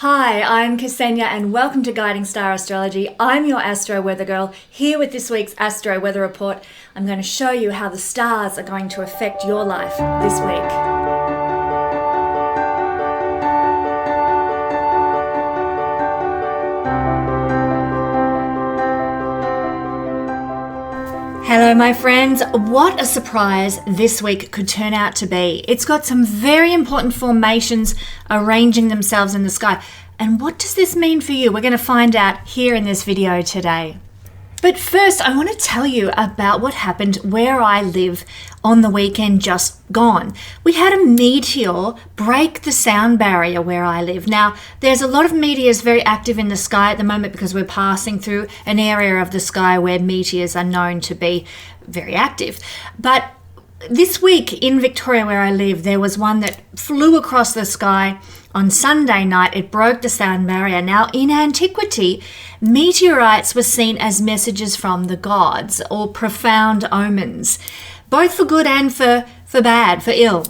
Hi, I'm Kesenya and welcome to Guiding Star Astrology. I'm your Astro Weather Girl, here with this week's Astro Weather Report. I'm going to show you how the stars are going to affect your life this week. Hello my friends, what a surprise this week could turn out to be. It's got some very important formations arranging themselves in the sky. And what does this mean for you? We're going to find out here in this video today. But first, I want to tell you about what happened where I live on the weekend just gone. We had a meteor break the sound barrier where I live. Now, there's a lot of meteors very active in the sky at the moment because we're passing through an area of the sky where meteors are known to be very active. But this week in Victoria where I live, there was one that flew across the sky on Sunday night. It broke the sound barrier. Now, in antiquity, meteorites were seen as messages from the gods or profound omens, both for good and for bad, for ill.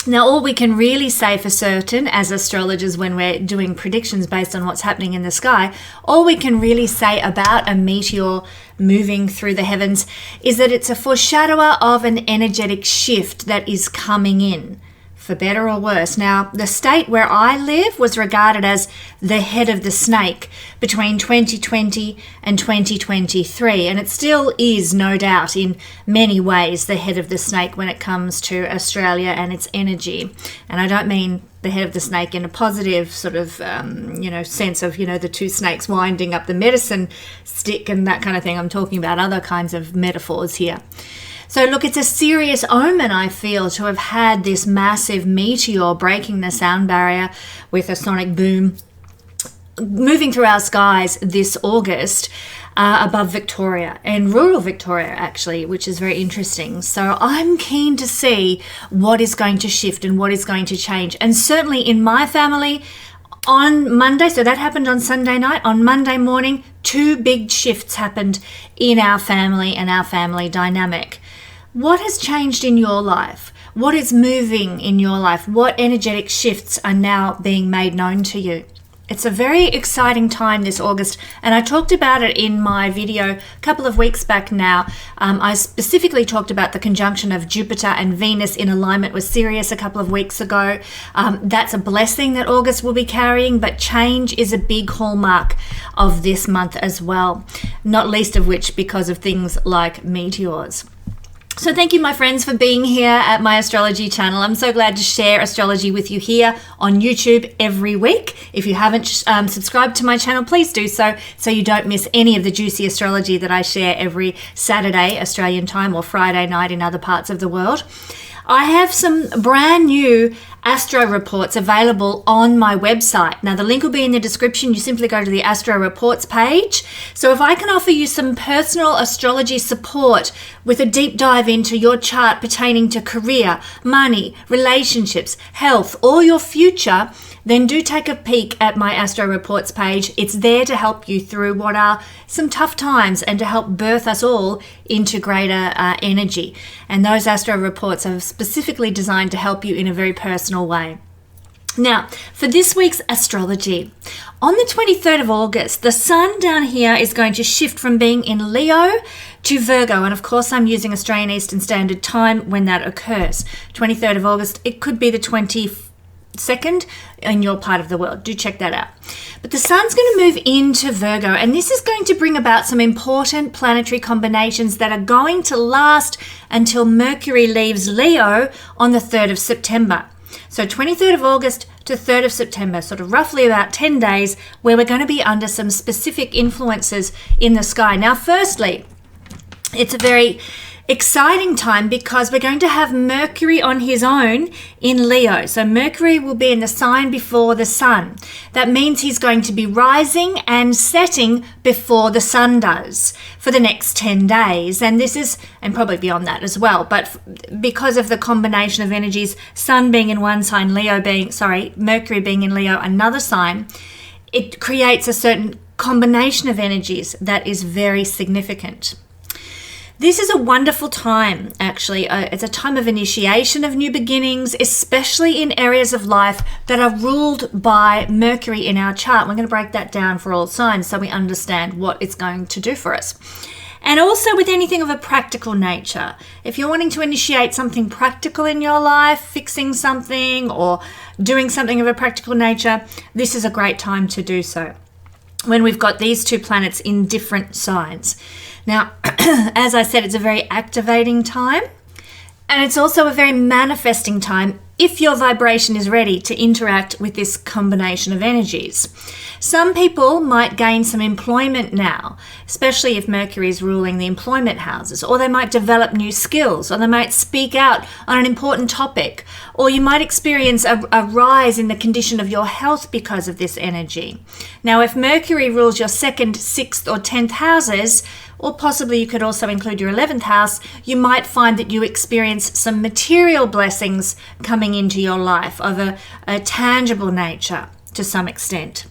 Now, all we can really say for certain as astrologers when we're doing predictions based on what's happening in the sky, all we can really say about a meteor moving through the heavens is that it's a foreshadower of an energetic shift that is coming in, for better or worse. Now, the state where I live was regarded as the head of the snake between 2020 and 2023, and it still is, no doubt, in many ways, the head of the snake when it comes to Australia and its energy. And I don't mean the head of the snake in a positive sort of, sense of, the two snakes winding up the medicine stick and that kind of thing. I'm talking about other kinds of metaphors here. So look, it's a serious omen, I feel, to have had this massive meteor breaking the sound barrier with a sonic boom moving through our skies this August above Victoria, and rural Victoria actually, which is very interesting. So I'm keen to see what is going to shift and what is going to change. And certainly in my family, on Monday, so that happened on Sunday night, on Monday morning, two big shifts happened in our family and our family dynamic. What has changed in your life? What is moving in your life? What energetic shifts are now being made known to you? It's a very exciting time this August, and I talked about it in my video a couple of weeks back now. I specifically talked about the conjunction of Jupiter and Venus in alignment with Sirius a couple of weeks ago. That's a blessing that August will be carrying, but change is a big hallmark of this month as well, not least of which because of things like meteors. So thank you, my friends, for being here at my astrology channel. I'm so glad to share astrology with you here on YouTube every week. If you haven't subscribed to my channel, please do so you don't miss any of the juicy astrology that I share every Saturday Australian time or Friday night in other parts of the world. I have some brand new Astro reports available on my website. Now, the link will be in the description. You simply go to the Astro reports page. So if I can offer you some personal astrology support with a deep dive into your chart pertaining to career, money, relationships, health, or your future, then do take a peek at my Astro reports page. It's there to help you through what are some tough times and to help birth us all into greater energy. And those Astro reports are specifically designed to help you in a very personal way. Now, for this week's astrology, on the 23rd of August, the sun down here is going to shift from being in Leo to Virgo. And of course, I'm using Australian Eastern Standard Time when that occurs. 23rd of August, it could be the 22nd in your part of the world. Do check that out. But the sun's going to move into Virgo, and this is going to bring about some important planetary combinations that are going to last until Mercury leaves Leo on the 3rd of September. So 23rd of August to 3rd of September, sort of roughly about 10 days, where we're going to be under some specific influences in the sky. Now, firstly, it's a very exciting time because we're going to have Mercury on his own in Leo. So Mercury will be in the sign before the sun. That means he's going to be rising and setting before the sun does for the next 10 days. And this is, and probably beyond that as well, but because of the combination of energies, sun being in one sign, Mercury being in Leo, another sign, it creates a certain combination of energies that is very significant. This is a wonderful time, actually. It's a time of initiation of new beginnings, especially in areas of life that are ruled by Mercury in our chart. We're going to break that down for all signs so we understand what it's going to do for us. And also with anything of a practical nature. If you're wanting to initiate something practical in your life, fixing something or doing something of a practical nature, this is a great time to do so when we've got these two planets in different signs. Now, as I said, it's a very activating time, and it's also a very manifesting time if your vibration is ready to interact with this combination of energies. Some people might gain some employment now, especially if Mercury is ruling the employment houses, or they might develop new skills, or they might speak out on an important topic, or you might experience a rise in the condition of your health because of this energy. Now, if Mercury rules your 2nd, 6th, or 10th houses, or possibly you could also include your 11th house, you might find that you experience some material blessings coming into your life of a tangible nature to some extent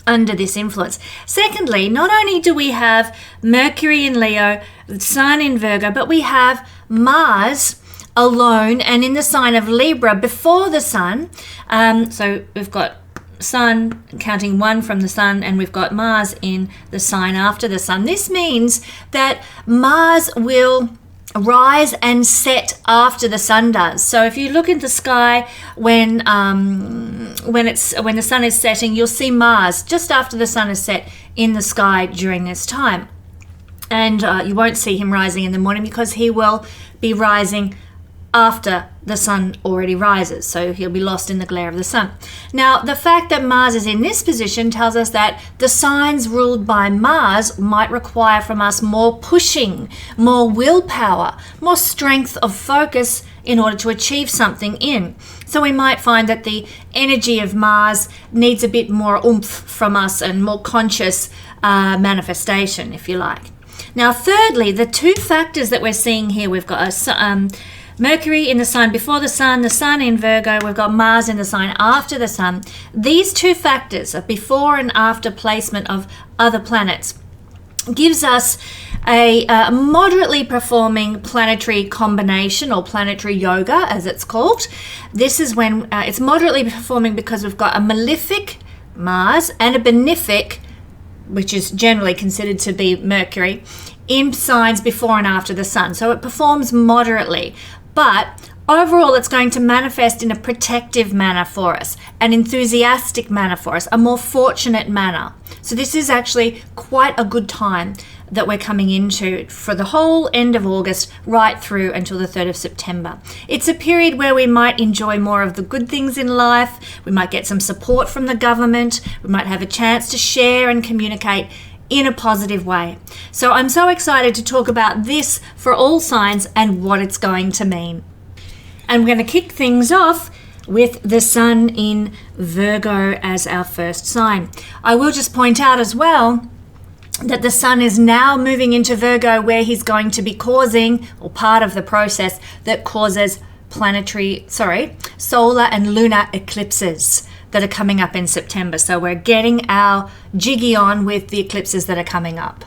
under this influence. Secondly, not only do we have Mercury in Leo, the Sun in Virgo, but we have Mars alone and in the sign of Libra before the Sun. So we've got Sun, counting 1 from the Sun, and we've got Mars in the sign after the Sun. This means that Mars will rise and set after the Sun does. So if you look in the sky when the Sun is setting, you'll see Mars just after the Sun is set in the sky during this time. And you won't see him rising in the morning because he will be rising after the Sun already rises, so he'll be lost in the glare of the Sun. Now, the fact that Mars is in this position tells us that the signs ruled by Mars might require from us more pushing, more willpower, more strength of focus in order to achieve something in. So we might find that the energy of Mars needs a bit more oomph from us and more conscious manifestation, if you like. Now, thirdly, the two factors that we're seeing here, we've got Mercury in the sign before the Sun in Virgo, we've got Mars in the sign after the Sun. These two factors, a before and after placement of other planets, gives us a moderately performing planetary combination, or planetary yoga as it's called. This is when it's moderately performing because we've got a malefic Mars and a benefic, which is generally considered to be Mercury, in signs before and after the Sun. So it performs moderately. But overall, it's going to manifest in a protective manner for us, an enthusiastic manner for us, a more fortunate manner. So this is actually quite a good time that we're coming into for the whole end of August right through until the 3rd of September. It's a period where we might enjoy more of the good things in life. We might get some support from the government. We might have a chance to share and communicate in a positive way. So I'm so excited to talk about this for all signs and what it's going to mean. And we're going to kick things off with the Sun in Virgo as our first sign. I will just point out as well that the Sun is now moving into Virgo, where he's going to be causing, or part of the process that causes solar and lunar eclipses that are coming up in September. So we're getting our jiggy on with the eclipses that are coming up.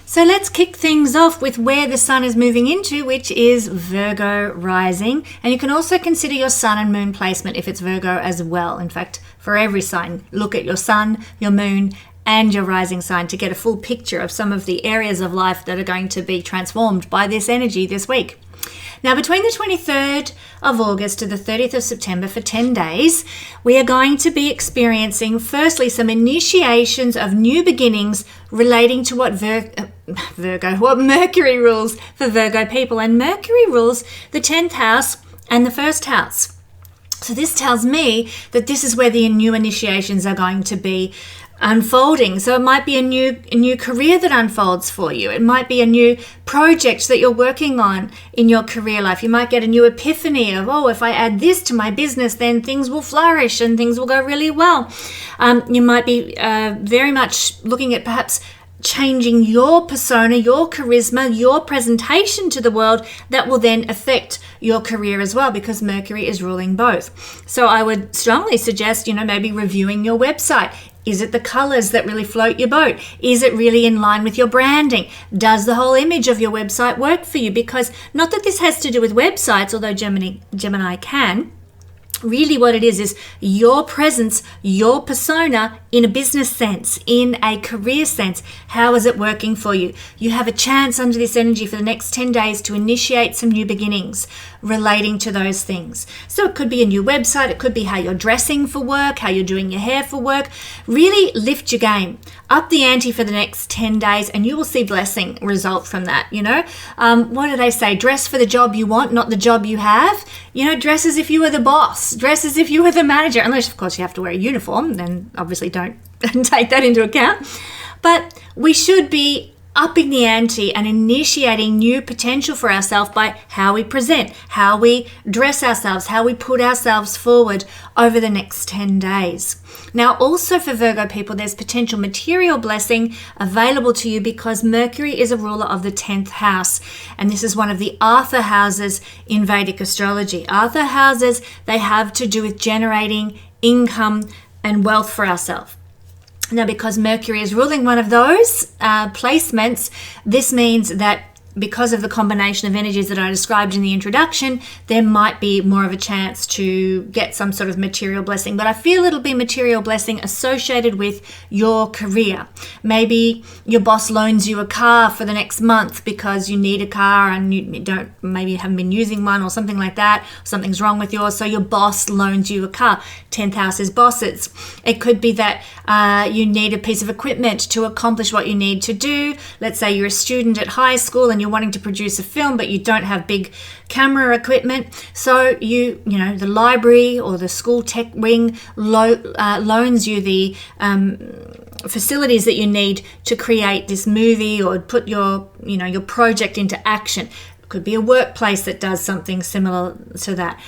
So let's kick things off with where the Sun is moving into, which is Virgo rising. And you can also consider your Sun and Moon placement if it's Virgo as well. In fact, for every sign, look at your Sun, your Moon, and your rising sign to get a full picture of some of the areas of life that are going to be transformed by this energy this week. Now, between the 23rd of August to the 30th of September, for 10 days, we are going to be experiencing, firstly, some initiations of new beginnings relating to what what Mercury rules for Virgo people. And Mercury rules the 10th house and the 1st house. So this tells me that this is where the new initiations are going to be unfolding. So it might be a new career that unfolds for you. It might be a new project that you're working on in your career life. You might get a new epiphany of, if I add this to my business, then things will flourish and things will go really well. You might be very much looking at perhaps changing your persona, your charisma, your presentation to the world that will then affect your career as well, because Mercury is ruling both. So I would strongly suggest, maybe reviewing your website, Is it the colors that really float your boat? Is it really in line with your branding? Does the whole image of your website work for you? Because not that this has to do with websites, although Gemini can. Really what it is your presence, your persona in a business sense, in a career sense. How is it working for you? You have a chance under this energy for the next 10 days to initiate some new beginnings relating to those things. So it could be a new website. It could be how you're dressing for work, how you're doing your hair for work. Really lift your game. Up the ante for the next 10 days and you will see blessing result from that, What do they say? Dress for the job you want, not the job you have. Dress as if you were the boss. Dress as if you were the manager. Unless, of course, you have to wear a uniform. Then obviously don't take that into account. But we should be upping the ante and initiating new potential for ourselves by how we present, how we dress ourselves, how we put ourselves forward over the next 10 days. Now, also for Virgo people, there's potential material blessing available to you because Mercury is a ruler of the 10th house. And this is one of the Arthur houses in Vedic astrology. Arthur houses, they have to do with generating income and wealth for ourselves. Now, because Mercury is ruling one of those placements, this means that because of the combination of energies that I described in the introduction, there might be more of a chance to get some sort of material blessing. But I feel it'll be material blessing associated with your career. Maybe your boss loans you a car for the next month because you need a car and maybe you haven't been using one or something like that. Something's wrong with yours, so your boss loans you a car. 10th house is bosses. It could be that you need a piece of equipment to accomplish what you need to do. Let's say you're a student at high school and you're wanting to produce a film, but you don't have big camera equipment. So the library or the school tech wing loans you the facilities that you need to create this movie or put your project into action. Could be a workplace that does something similar to that.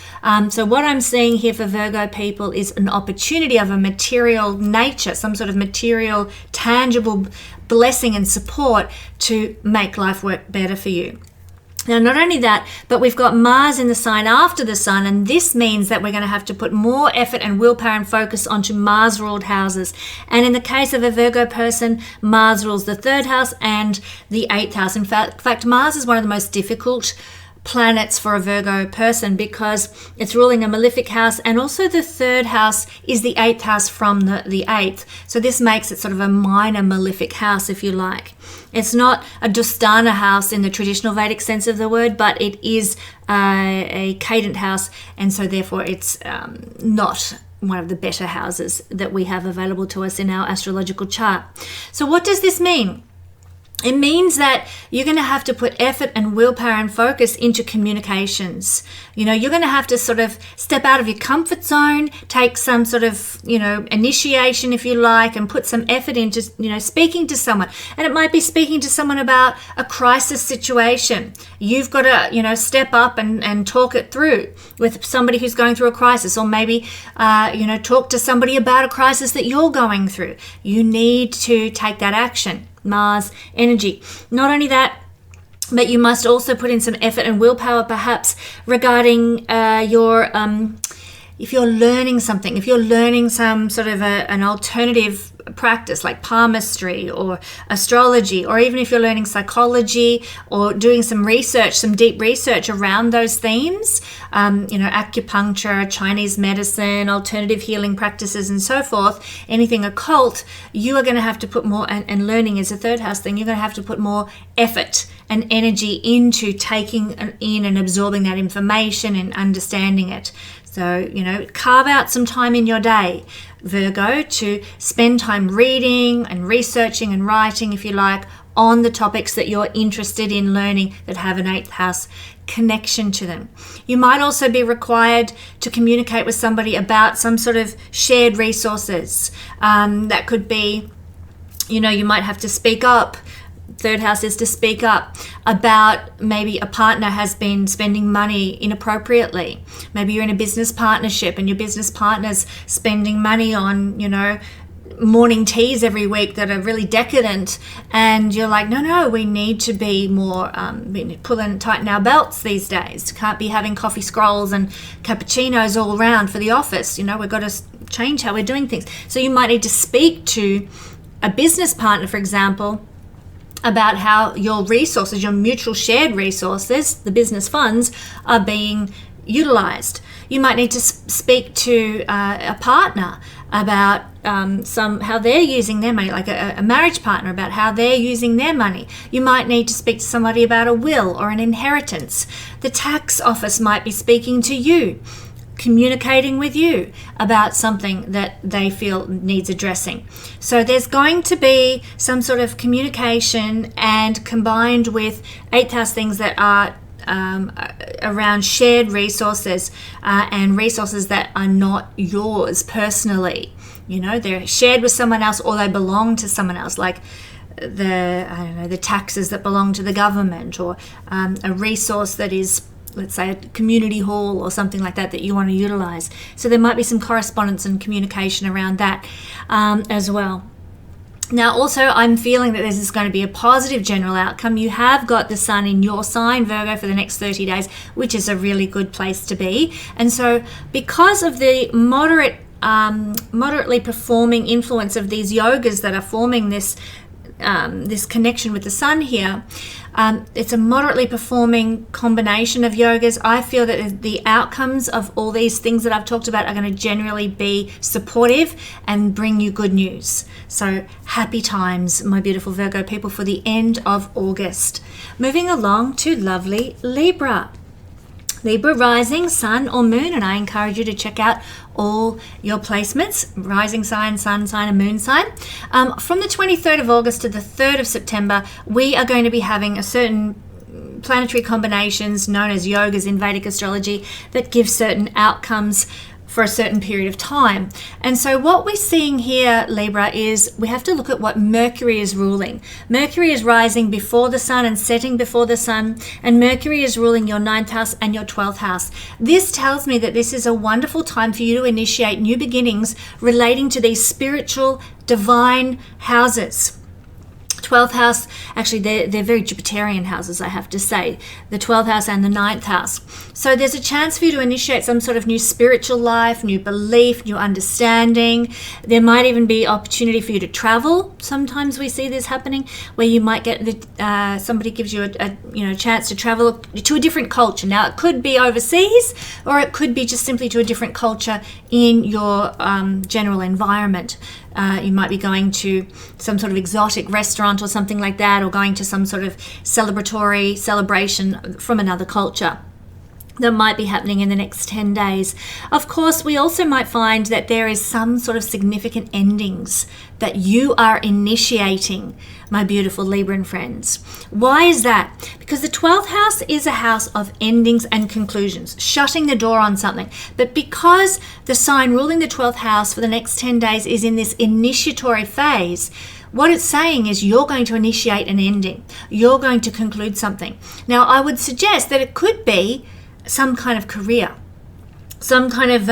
So what I'm seeing here for Virgo people is an opportunity of a material nature, some sort of material, tangible blessing and support to make life work better for you. Now, not only that, but we've got Mars in the sign after the Sun, and this means that we're going to have to put more effort and willpower and focus onto Mars-ruled houses. And in the case of a Virgo person, Mars rules the 3rd house and the 8th house. In fact, Mars is one of the most difficult planets for a Virgo person because it's ruling a malefic house, and also the 3rd house is the 8th house from the 8th. So this makes it sort of a minor malefic house, if you like. It's not a Dusthana house in the traditional Vedic sense of the word, but it is a cadent house, and so therefore it's not one of the better houses that we have available to us in our astrological chart. So what does this mean? It means that you're going to have to put effort and willpower and focus into communications. You're going to have to sort of step out of your comfort zone, take some sort of, initiation, if you like, and put some effort into, speaking to someone. And it might be speaking to someone about a crisis situation. You've got to, step up and talk it through with somebody who's going through a crisis, or maybe, talk to somebody about a crisis that you're going through. You need to take that action. Mars energy. Not only that, but you must also put in some effort and willpower perhaps regarding if you're learning something, if you're learning some sort of an alternative practice like palmistry or astrology, or even if you're learning psychology or doing some research, some deep research around those themes, acupuncture, Chinese medicine, alternative healing practices and so forth, anything occult, you are going to have to put more, and learning is a 3rd house thing, you're going to have to put more effort and energy into taking in and absorbing that information and understanding it. So, carve out some time in your day, Virgo, to spend time reading and researching and writing, if you like, on the topics that you're interested in learning that have an 8th house connection to them. You might also be required to communicate with somebody about some sort of shared resources. That could be, you might have to speak up. 3rd house is to speak up about maybe a partner has been spending money inappropriately. Maybe you're in a business partnership and your business partner's spending money on, morning teas every week that are really decadent, and you're like, no, we need to be more tighten our belts these days. Can't be having coffee scrolls and cappuccinos all around for the office. We've got to change how we're doing things. So you might need to speak to a business partner, for example, about how your resources, your mutual shared resources, the business funds, are being utilized. You might need to speak to a partner about how they're using their money, like a marriage partner, about how they're using their money. You might need to speak to somebody about a will or an inheritance. The tax office might be speaking to you, communicating with you about something that they feel needs addressing. So there's going to be some sort of communication, and combined with 8th house things that are around shared resources and resources that are not yours personally. They're shared with someone else, or they belong to someone else, like the taxes that belong to the government, or a resource that is, let's say, a community hall or something like that you want to utilize. So there might be some correspondence and communication around that as well. Now, also, I'm feeling that this is going to be a positive general outcome. You have got the sun in your sign, Virgo, for the next 30 days, which is a really good place to be. And so because of the moderately performing influence of these yogas that are forming this connection with the sun here, it's a moderately performing combination of yogas. I feel that the outcomes of all these things that I've talked about are going to generally be supportive and bring you good news. So happy times, my beautiful Virgo people, for the end of August. Moving along to lovely Libra. Libra rising, sun or moon, and I encourage you to check out all your placements, rising sign, sun sign, and moon sign. From the 23rd of August to the 3rd of September, we are going to be having a certain planetary combinations known as yogas in Vedic astrology that give certain outcomes for a certain period of time. And so what we're seeing here, Libra, is we have to look at what Mercury is ruling. Mercury is rising before the sun and setting before the sun, and Mercury is ruling your 9th house and your 12th house. This tells me that this is a wonderful time for you to initiate new beginnings relating to these spiritual, divine houses. 12th house, actually they're very Jupiterian houses, I have to say, the 12th house and the 9th house. So there's a chance for you to initiate some sort of new spiritual life, new belief, new understanding. There might even be opportunity for you to travel. Sometimes we see this happening, where you might get somebody gives you a chance to travel to a different culture. Now it could be overseas, or it could be just simply to a different culture in your general environment. You might be going to some sort of exotic restaurant or something like that, or going to some sort of celebratory celebration from another culture that might be happening in the next 10 days. Of course, we also might find that there is some sort of significant endings that you are initiating, my beautiful Libran friends. Why is that? Because the 12th house is a house of endings and conclusions, shutting the door on something. But because the sign ruling the 12th house for the next 10 days is in this initiatory phase, what it's saying is you're going to initiate an ending. You're going to conclude something. Now, I would suggest that it could be some kind of career, some kind of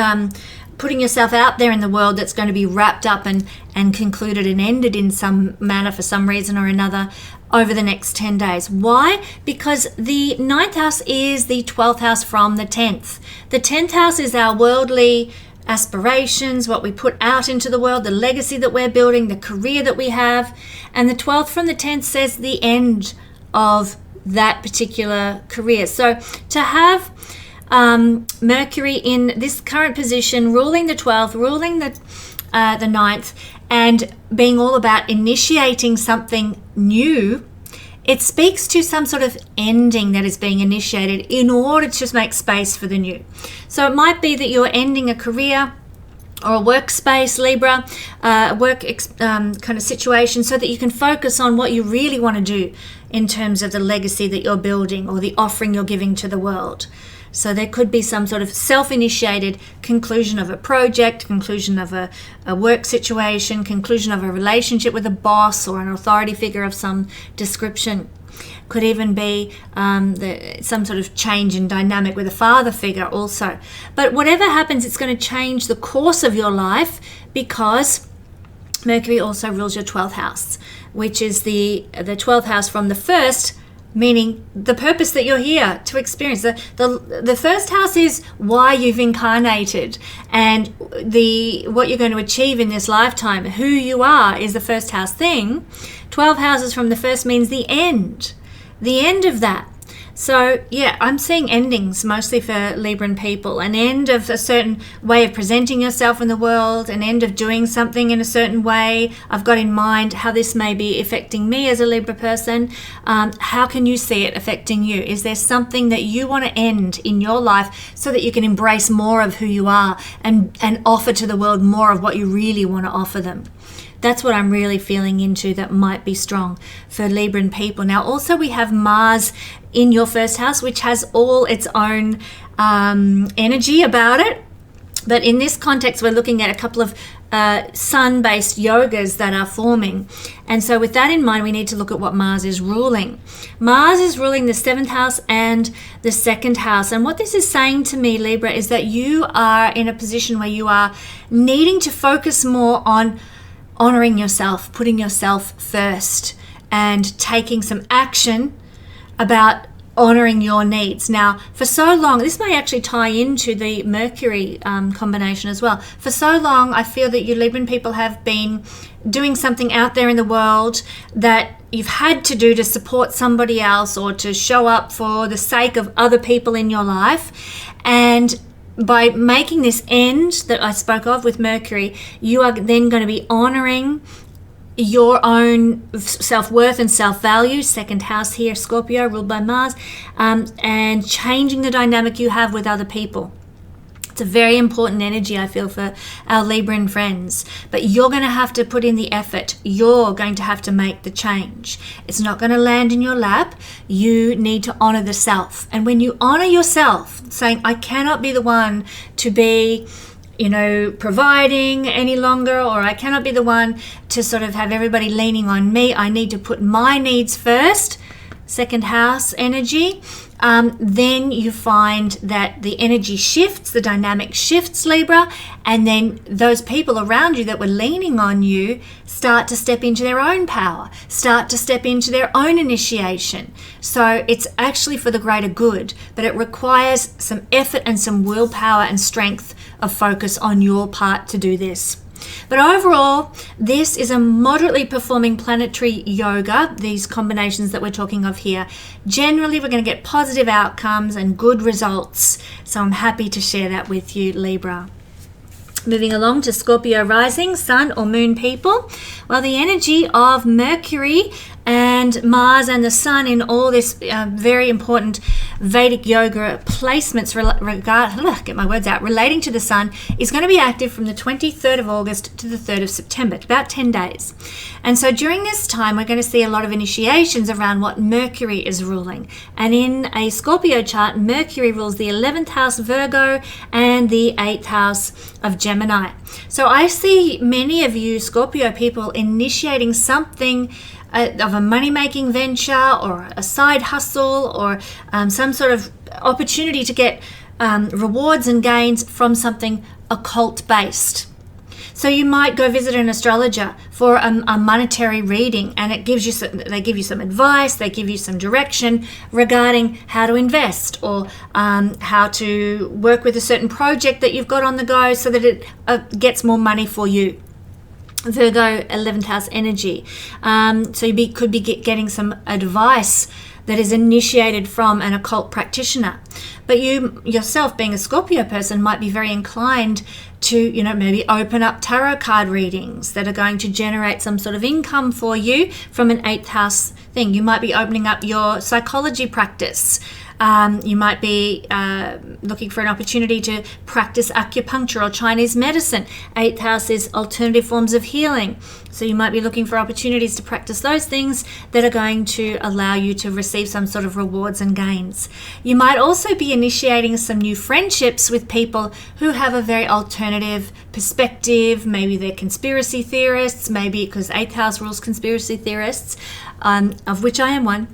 putting yourself out there in the world that's going to be wrapped up and concluded and ended in some manner for some reason or another over the next 10 days. Why? Because the 9th house is the 12th house from the 10th. The 10th house is our worldly aspirations, what we put out into the world, the legacy that we're building, the career that we have. And the 12th from the 10th says the end of that particular career. So to have Mercury in this current position, ruling the 12th, ruling the 9th, and being all about initiating something new, it speaks to some sort of ending that is being initiated in order to make space for the new. So it might be that you're ending a career or a workspace, Libra, kind of situation, so that you can focus on what you really want to do in terms of the legacy that you're building or the offering you're giving to the world. So there could be some sort of self-initiated conclusion of a project, conclusion of a work situation, conclusion of a relationship with a boss or an authority figure of some description. Could even be some sort of change in dynamic with a father figure also. But whatever happens, it's going to change the course of your life, because Mercury also rules your 12th house, which is the 12th house from the first, meaning the purpose that you're here to experience. The first house is why you've incarnated, and what you're going to achieve in this lifetime. Who you are is the first house thing. 12 houses from the first means the end of that. So yeah, I'm seeing endings mostly for Libran people. An end of a certain way of presenting yourself in the world, an end of doing something in a certain way. I've got in mind how this may be affecting me as a Libra person. How can you see it affecting you? Is there something that you want to end in your life so that you can embrace more of who you are and offer to the world more of what you really want to offer them? That's what I'm really feeling into that might be strong for Libran people. Now, also we have Mars in your first house, which has all its own energy about it. But in this context, we're looking at a couple of sun-based yogas that are forming. And so with that in mind, we need to look at what Mars is ruling. Mars is ruling the 7th house and the 2nd house. And what this is saying to me, Libra, is that you are in a position where you are needing to focus more on honoring yourself, putting yourself first, and taking some action about honoring your needs. Now, for so long, this may actually tie into the Mercury combination as well. For so long, I feel that you Libran people have been doing something out there in the world that you've had to do to support somebody else or to show up for the sake of other people in your life. And by making this end that I spoke of with Mercury, you are then going to be honoring your own self-worth and self-value, 2nd house here, Scorpio, ruled by Mars, and changing the dynamic you have with other people. It's a very important energy, I feel, for our Libran friends. But you're going to have to put in the effort. You're going to have to make the change. It's not going to land in your lap. You need to honor the self. And when you honor yourself, saying, I cannot be the one to be, providing any longer, or I cannot be the one to sort of have everybody leaning on me. I need to put my needs first. 2nd house energy. Then you find that the energy shifts, the dynamic shifts, Libra, and then those people around you that were leaning on you start to step into their own power, start to step into their own initiation. So it's actually for the greater good, but it requires some effort and some willpower and strength of focus on your part to do this. But overall, this is a moderately performing planetary yoga, these combinations that we're talking of here. Generally, we're going to get positive outcomes and good results. So I'm happy to share that with you, Libra. Moving along to Scorpio rising, sun or moon people. Well, the energy of Mercury and Mars and the sun in all this very important Vedic yoga placements relating to the sun is going to be active from the 23rd of August to the 3rd of September, about 10 days. And so during this time, we're going to see a lot of initiations around what Mercury is ruling. And in a Scorpio chart, Mercury rules the 11th house Virgo and the 8th house of Gemini. So I see many of you Scorpio people initiating something of a money-making venture or a side hustle or some sort of opportunity to get rewards and gains from something occult-based. So you might go visit an astrologer for a monetary reading, and they give you some advice, they give you some direction regarding how to invest or how to work with a certain project that you've got on the go so that it gets more money for you. Virgo 11th house energy. So you could be getting some advice that is initiated from an occult practitioner. But you yourself, being a Scorpio person, might be very inclined to, maybe open up tarot card readings that are going to generate some sort of income for you from an 8th house thing. You might be opening up your psychology practice. You might be looking for an opportunity to practice acupuncture or Chinese medicine. 8th house is alternative forms of healing. So you might be looking for opportunities to practice those things that are going to allow you to receive some sort of rewards and gains. You might also be initiating some new friendships with people who have a very alternative perspective. Maybe they're conspiracy theorists, maybe because 8th house rules conspiracy theorists, of which I am one.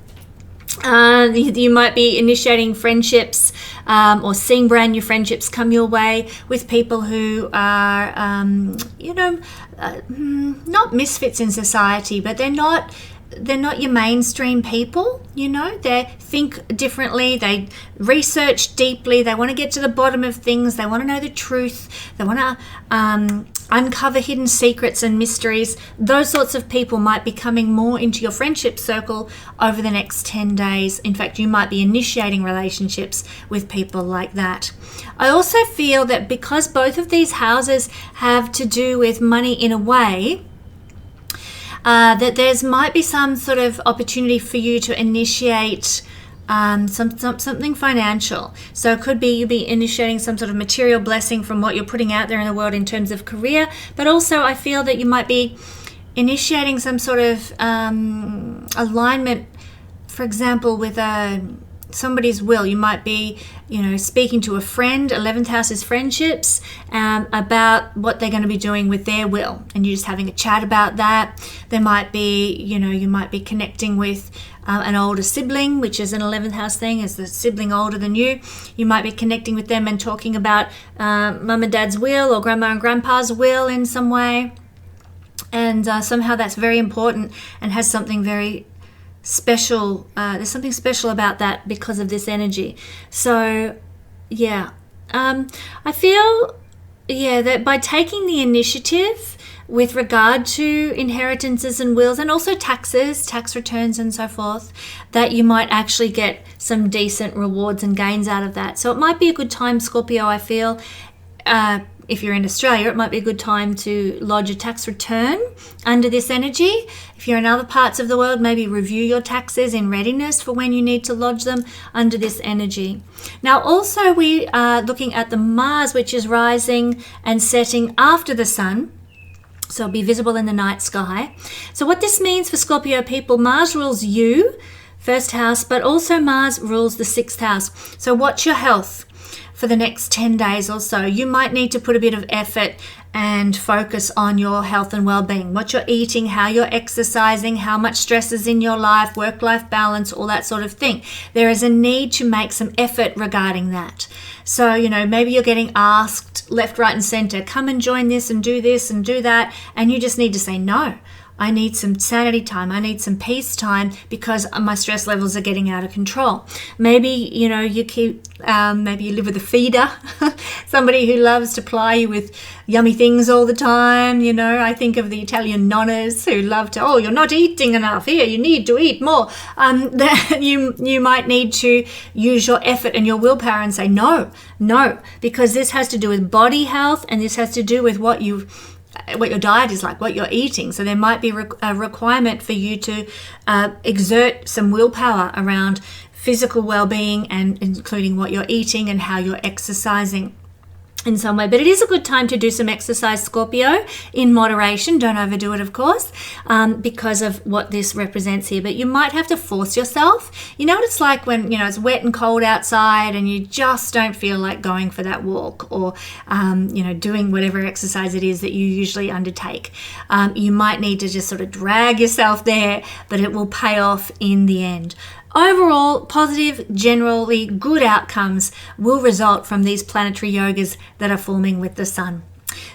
You might be initiating friendships or seeing brand new friendships come your way with people who are, not misfits in society, but they're not your mainstream people, you know. They think differently, they research deeply, they want to get to the bottom of things, they want to know the truth, they want to uncover hidden secrets and mysteries. Those sorts of people might be coming more into your friendship circle over the next 10 days. In fact, you might be initiating relationships with people like that. I also feel that because both of these houses have to do with money in a way, that there's might be some sort of opportunity for you to initiate something financial. So it could be you be initiating some sort of material blessing from what you're putting out there in the world in terms of career, but also I feel that you might be initiating some sort of alignment, for example, with somebody's will. You might be, speaking to a friend. 11th house is friendships, about what they're going to be doing with their will, and you're just having a chat about that. There might be, you might be connecting with an older sibling, which is an 11th house thing. Is the sibling older than you? You might be connecting with them and talking about mum and dad's will or grandma and grandpa's will in some way, and somehow that's very important and has something very special. There's something special about that because of this energy. So I feel that by taking the initiative with regard to inheritances and wills, and also taxes, tax returns and so forth, that you might actually get some decent rewards and gains out of that. So it might be a good time, Scorpio, I feel, if you're in Australia, it might be a good time to lodge a tax return under this energy. If you're in other parts of the world, maybe review your taxes in readiness for when you need to lodge them under this energy. Now, also we are looking at the Mars, which is rising and setting after the Sun. So it'll be visible in the night sky. So what this means for Scorpio people, Mars rules you, first house, but also Mars rules the 6th house. So watch your health for the next 10 days or so. You might need to put a bit of effort and focus on your health and well-being, what you're eating, how you're exercising, how much stress is in your life, work-life balance, all that sort of thing. There is a need to make some effort regarding that. So, maybe you're getting asked left, right, and center, come and join this and do that, and you just need to say no. I need some sanity time. I need some peace time because my stress levels are getting out of control. Maybe, you keep, maybe you live with a feeder, somebody who loves to ply you with yummy things all the time. I think of the Italian nonnas who love to, you're not eating enough. Here, you need to eat more. You might need to use your effort and your willpower and say no, because this has to do with body health, and this has to do with what your diet is like, what you're eating. So there might be a requirement for you to exert some willpower around physical well-being, and including what you're eating and how you're exercising in some way. But it is a good time to do some exercise, Scorpio, in moderation. Don't overdo it, of course, because of what this represents here. But you might have to force yourself. You know what it's like when, it's wet and cold outside and you just don't feel like going for that walk or, doing whatever exercise it is that you usually undertake. You might need to just sort of drag yourself there, but it will pay off in the end. Overall, positive, generally good outcomes will result from these planetary yogas that are forming with the Sun.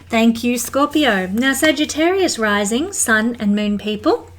Thank you, Scorpio. Now, Sagittarius rising, Sun and Moon people.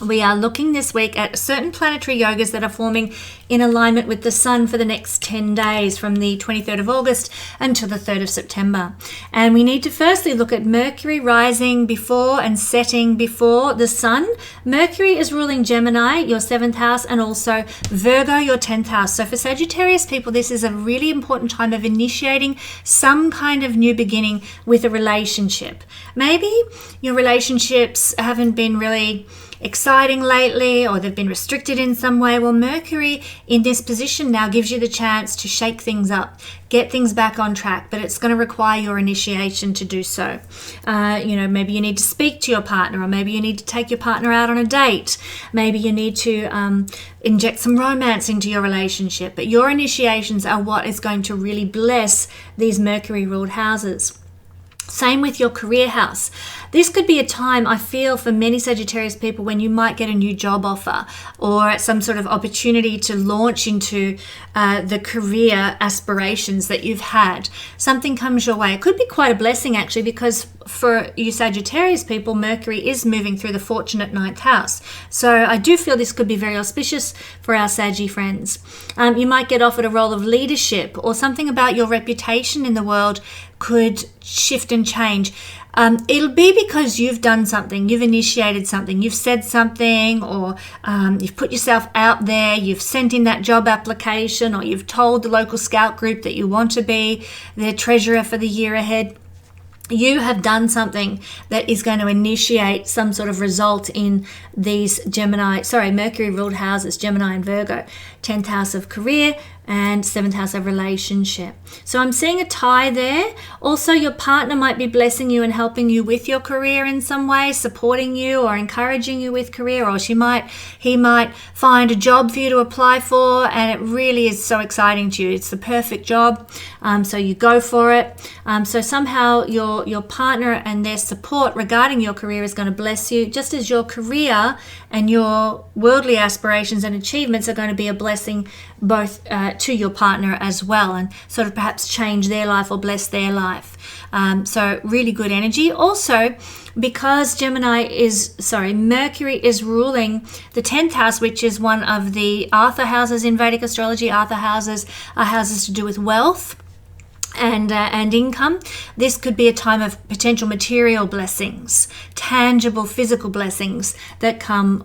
We are looking this week at certain planetary yogas that are forming in alignment with the Sun for the next 10 days from the 23rd of August until the 3rd of September. And we need to firstly look at Mercury rising before and setting before the Sun. Mercury is ruling Gemini, your 7th house, and also Virgo, your 10th house. So for Sagittarius people, this is a really important time of initiating some kind of new beginning with a relationship. Maybe your relationships haven't been really exciting lately, or they've been restricted in some way. Well, Mercury in this position now gives you the chance to shake things up, get things back on track, but it's going to require your initiation to do so. Maybe you need to speak to your partner, or maybe you need to take your partner out on a date. Maybe you need to inject some romance into your relationship, but your initiations are what is going to really bless these Mercury ruled houses. Same with your career house. this could be a time, I feel, for many Sagittarius people when you might get a new job offer or some sort of opportunity to launch into the career aspirations that you've had. Something comes your way. It could be quite a blessing, actually, because for you Sagittarius people, Mercury is moving through the fortunate ninth house. So I do feel this could be very auspicious for our Saggy friends. You might get offered a role of leadership, or something about your reputation in the world could shift and change. It'll be because you've done something, you've initiated something, you've said something, or you've put yourself out there, you've sent in that job application, or you've told the local scout group that you want to be their treasurer for the year ahead. You have done something that is going to initiate some sort of result in these Mercury ruled houses, Gemini and Virgo, 10th house of career and 7th house of relationship. So I'm seeing a tie there. Also, your partner might be blessing you and helping you with your career in some way, supporting you or encouraging you with career, or he might find a job for you to apply for, and it really is so exciting to you. It's the perfect job, so you go for it. So somehow your partner and their support regarding your career is going to bless you, just as your career and your worldly aspirations and achievements are going to be a blessing both to your partner as well, and sort of perhaps change their life or bless their life. So really good energy. Also, because Mercury is ruling the 10th house, which is one of the Arthur houses in Vedic astrology. Arthur houses are houses to do with wealth and income. This could be a time of potential material blessings, tangible physical blessings that come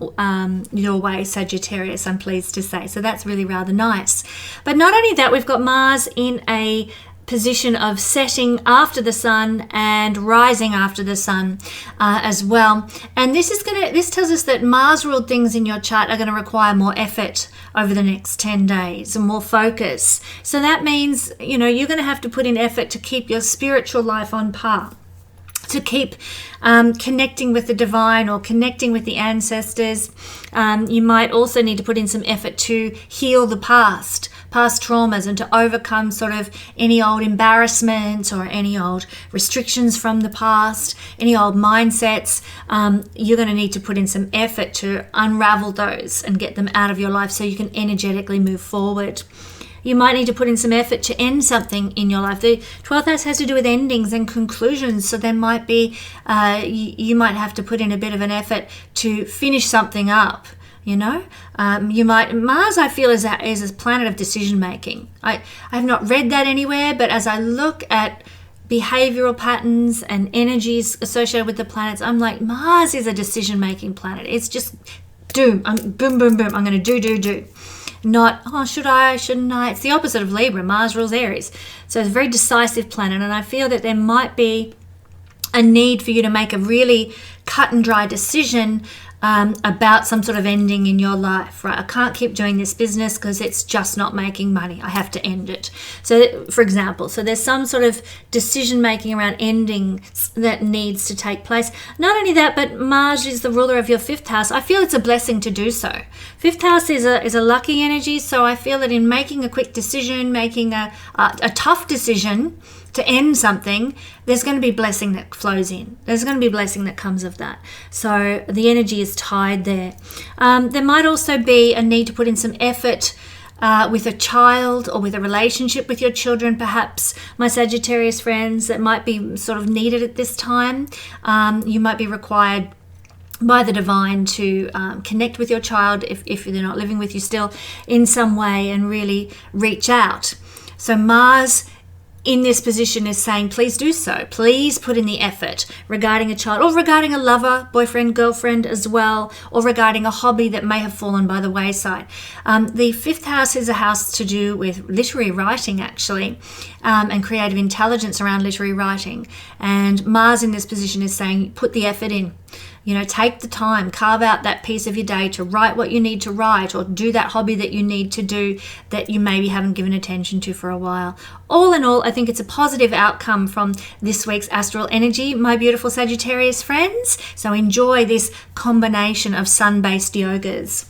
your way, Sagittarius, I'm pleased to say. So that's really rather nice. But not only that, we've got Mars in a position of setting after the sun and rising after the sun as well. And this tells us that Mars ruled things in your chart are going to require more effort over the next 10 days and more focus. So that means, you're going to have to put in effort to keep your spiritual life on par, to keep connecting with the divine or connecting with the ancestors. You might also need to put in some effort to heal the past traumas, and to overcome sort of any old embarrassments or any old restrictions from the past, any old mindsets. You're going to need to put in some effort to unravel those and get them out of your life so you can energetically move forward. You might need to put in some effort to end something in your life. The 12th house has to do with endings and conclusions, so there might be, you might have to put in a bit of an effort to finish something up. Mars, I feel, is a planet of decision making. I have not read that anywhere, but as I look at behavioral patterns and energies associated with the planets, I'm like, Mars is a decision making planet. It's just boom, boom, boom. I'm going to do. Not, should I, shouldn't I? It's the opposite of Libra. Mars rules Aries. So it's a very decisive planet, and I feel that there might be a need for you to make a really cut and dry decision about some sort of ending in your life, right? I can't keep doing this business because it's just not making money. I have to end it. So, for example, there's some sort of decision making around ending that needs to take place. Not only that, but Mars is the ruler of your 5th house. I feel it's a blessing to do so. 5th house is a lucky energy, so I feel that in making a quick decision, making a tough decision to end something, there's going to be blessing that flows in. There's going to be blessing that comes of that. So the energy is tied there. There might also be a need to put in some effort with a child or with a relationship with your children, perhaps, my Sagittarius friends, that might be sort of needed at this time. You might be required by the divine to connect with your child if they're not living with you still in some way, and really reach out. So Mars in this position is saying, please do so. Please put in the effort regarding a child, or regarding a lover, boyfriend, girlfriend as well, or regarding a hobby that may have fallen by the wayside. The 5th house is a house to do with literary writing, actually, and creative intelligence around literary writing. And Mars in this position is saying, put the effort in. Take the time, carve out that piece of your day to write what you need to write, or do that hobby that you need to do that you maybe haven't given attention to for a while. All in all, I think it's a positive outcome from this week's astral energy, my beautiful Sagittarius friends. So enjoy this combination of sun-based yogas.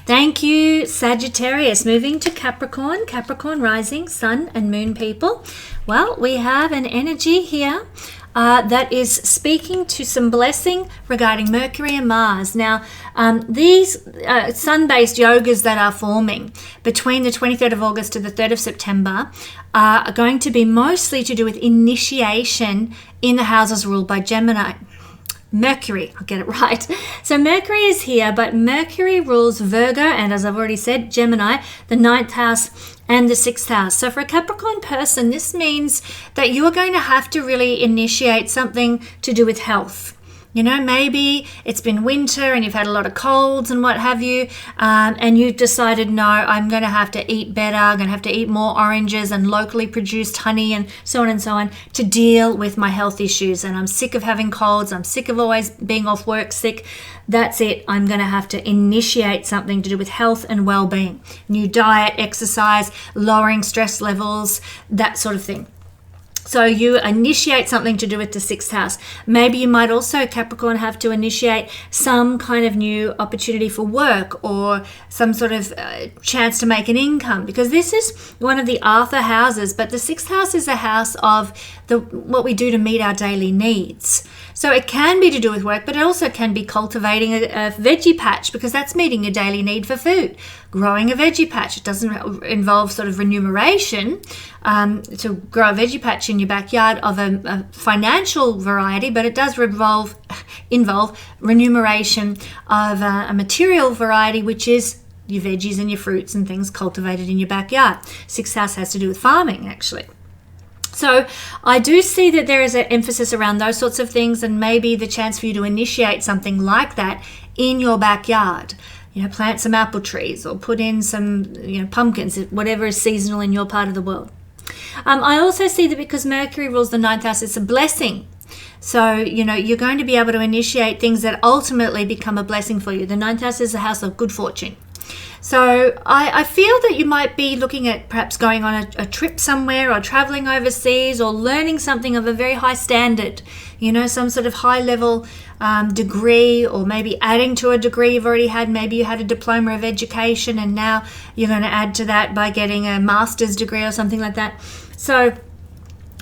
Thank you, Sagittarius. Moving to Capricorn, Capricorn rising, sun and moon people. Well, we have an energy here that is speaking to some blessing regarding Mercury and Mars. Now, these sun-based yogas that are forming between the 23rd of August to the 3rd of September are going to be mostly to do with initiation in the houses ruled by Gemini. Mercury, I'll get it right. So Mercury is here, but Mercury rules Virgo and, as I've already said, Gemini, the 9th house and the 6th house. So for a Capricorn person, this means that you are going to have to really initiate something to do with health. You know, maybe it's been winter and you've had a lot of colds and what have you, and you've decided, no, I'm going to have to eat better. I'm going to have to eat more oranges and locally produced honey and so on to deal with my health issues. And I'm sick of having colds. I'm sick of always being off work sick. That's it. I'm going to have to initiate something to do with health and well-being. New diet, exercise, lowering stress levels, that sort of thing. So you initiate something to do with the 6th house. Maybe you might also, Capricorn, have to initiate some kind of new opportunity for work or some sort of chance to make an income, because this is one of the Arthur houses, but the 6th house is a house of what we do to meet our daily needs. So it can be to do with work, but it also can be cultivating a veggie patch, because that's meeting your daily need for food. Growing a veggie patch, it doesn't involve sort of remuneration to grow a veggie patch in your backyard of a financial variety, but it does involve remuneration of a material variety, which is your veggies and your fruits and things cultivated in your backyard. 6th house has to do with farming, actually. So I do see that there is an emphasis around those sorts of things, and maybe the chance for you to initiate something like that in your backyard. You know, plant some apple trees or put in some, pumpkins, whatever is seasonal in your part of the world. I also see that because Mercury rules the 9th house, it's a blessing. So, you're going to be able to initiate things that ultimately become a blessing for you. The 9th house is a house of good fortune. So I feel that you might be looking at perhaps going on a trip somewhere, or traveling overseas, or learning something of a very high standard, some sort of high level degree, or maybe adding to a degree you've already had. Maybe you had a diploma of education and now you're going to add to that by getting a master's degree or something like that. So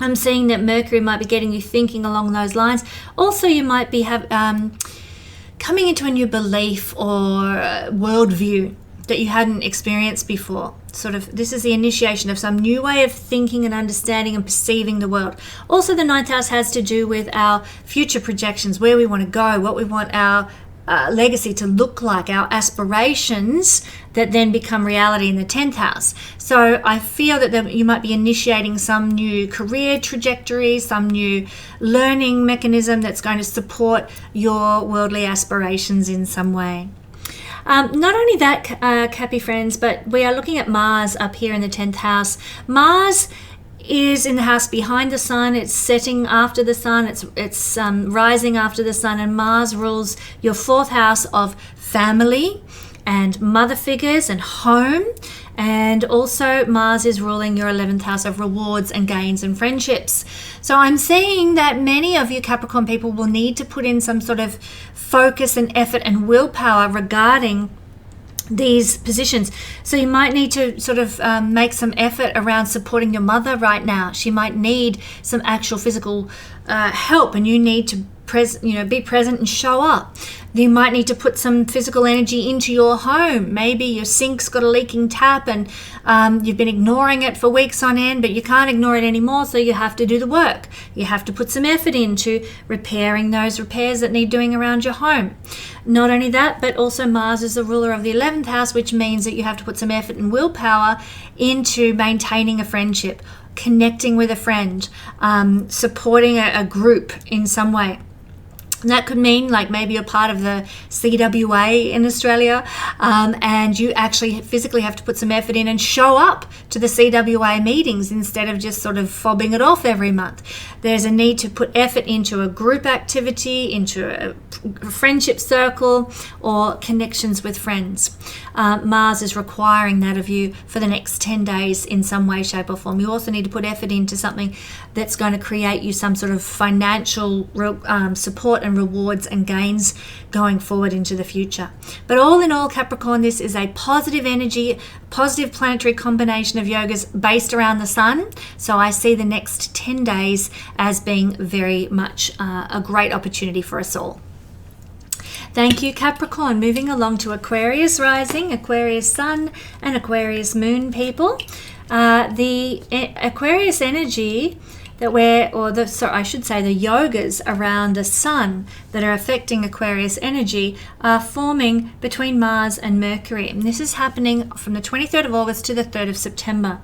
I'm seeing that Mercury might be getting you thinking along those lines. Also, you might be coming into a new belief or worldview that you hadn't experienced before. This is the initiation of some new way of thinking and understanding and perceiving the world. Also, the 9th house has to do with our future projections, where we want to go, what we want our legacy to look like, our aspirations that then become reality in the 10th house. So I feel that you might be initiating some new career trajectory, some new learning mechanism that's going to support your worldly aspirations in some way. Not only that, Cappy friends, but we are looking at Mars up here in the 10th house. Mars is in the house behind the sun. It's setting after the sun. It's rising after the sun, and Mars rules your 4th house of family and mother figures and home. And also Mars is ruling your 11th house of rewards and gains and friendships. So I'm seeing that many of you Capricorn people will need to put in some sort of focus and effort and willpower regarding these positions. So you might need to sort of make some effort around supporting your mother right now. She might need some actual physical help, and you need to be present and show up. You might need to put some physical energy into your home. Maybe your sink's got a leaking tap and you've been ignoring it for weeks on end, but you can't ignore it anymore, so you have to do the work. You have to put some effort into repairing those repairs that need doing around your home. Not only that, but also Mars is the ruler of the 11th house, which means that you have to put some effort and willpower into maintaining a friendship, connecting with a friend, supporting a group in some way. And that could mean like maybe you're part of the CWA in Australia, and you actually physically have to put some effort in and show up to the CWA meetings instead of just sort of fobbing it off every month. There's a need to put effort into a group activity, into a friendship circle, or connections with friends. Mars is requiring that of you for the next 10 days in some way, shape or form. You also need to put effort into something that's going to create you some sort of financial support and and rewards and gains going forward into the future. But all in all, Capricorn, this is a positive energy, positive planetary combination of yogas based around the sun. So I see the next 10 days as being very much a great opportunity for us all. Thank you, Capricorn. Moving along to Aquarius rising, Aquarius sun, and Aquarius moon, people. The Aquarius energy that I should say the yogas around the sun that are affecting Aquarius energy are forming between Mars and Mercury. And this is happening from the 23rd of August to the 3rd of September.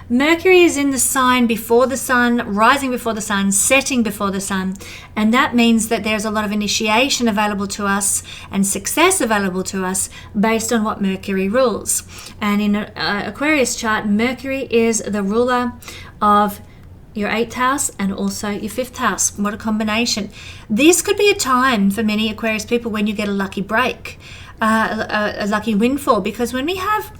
Mercury is in the sign before the sun, rising before the sun, setting before the sun. And that means that there's a lot of initiation available to us and success available to us based on what Mercury rules. And in an Aquarius chart, Mercury is the ruler of your 8th house and also your 5th house. What a combination. This could be a time for many Aquarius people when you get a lucky break, a lucky windfall, because when we have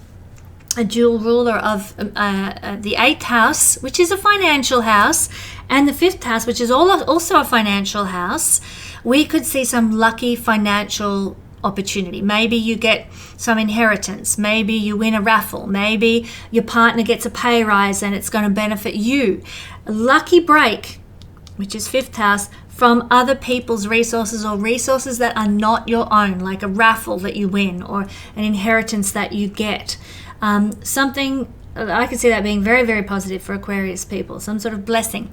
a dual ruler of the 8th house, which is a financial house, and the 5th house, which is also a financial house, we could see some lucky financial opportunity. Maybe you get some inheritance, maybe you win a raffle, maybe your partner gets a pay rise and it's going to benefit you. A lucky break, which is 5th house, from other people's resources or resources that are not your own, like a raffle that you win or an inheritance that you get. Something, I could see that being very, very positive for Aquarius people, some sort of blessing.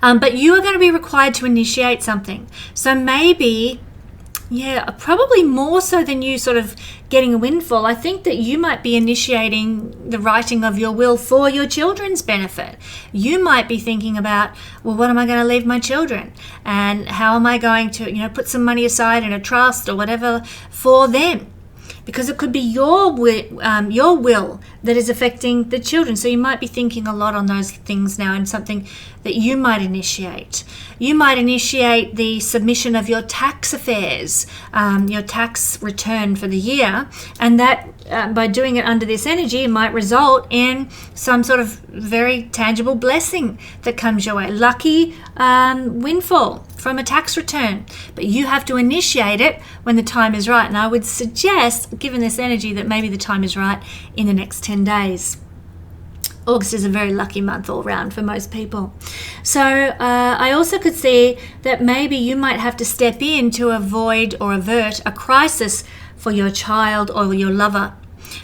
But you are going to be required to initiate something. So maybe, probably more so than you sort of getting a windfall, I think that you might be initiating the writing of your will for your children's benefit. You might be thinking about, well, what am I going to leave my children? And how am I going to, put some money aside in a trust or whatever for them? Because it could be your will that is affecting the children. So you might be thinking a lot on those things now, and something that you might initiate. You might initiate the submission of your tax affairs, your tax return for the year, and that by doing it under this energy, it might result in some sort of very tangible blessing that comes your way. Lucky windfall from a tax return. But you have to initiate it when the time is right. And I would suggest, given this energy, that maybe the time is right in the next 10 days. August is a very lucky month all round for most people. So I also could see that maybe you might have to step in to avoid or avert a crisis for your child or your lover,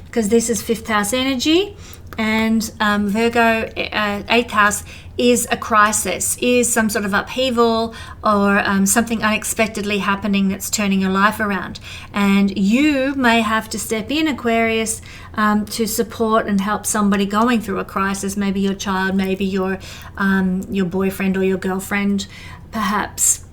because this is 5th house energy, and Virgo 8th house is a crisis, is some sort of upheaval or something unexpectedly happening that's turning your life around. And you may have to step in, Aquarius, to support and help somebody going through a crisis, maybe your child, maybe your boyfriend or your girlfriend, perhaps.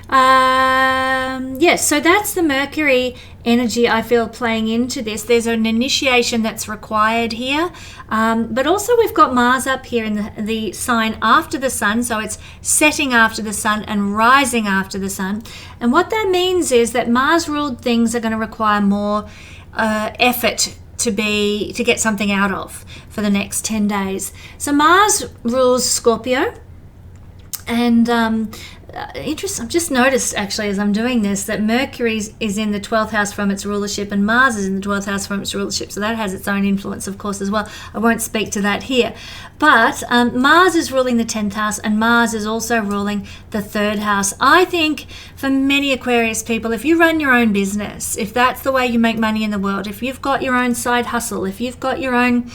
So that's the Mercury energy I feel playing into this. There's an initiation that's required here, but also we've got Mars up here in the sign after the sun, so it's setting after the sun and rising after the sun. And what that means is that Mars ruled things are going to require more effort to get something out of for the next 10 days. So Mars rules Scorpio, and interesting. I've just noticed actually as I'm doing this that Mercury is in the 12th house from its rulership, and Mars is in the 12th house from its rulership. So that has its own influence, of course, as well. I won't speak to that here. But Mars is ruling the 10th house, and Mars is also ruling the 3rd house. I think for many Aquarius people, if you run your own business, if that's the way you make money in the world, if you've got your own side hustle, if you've got your own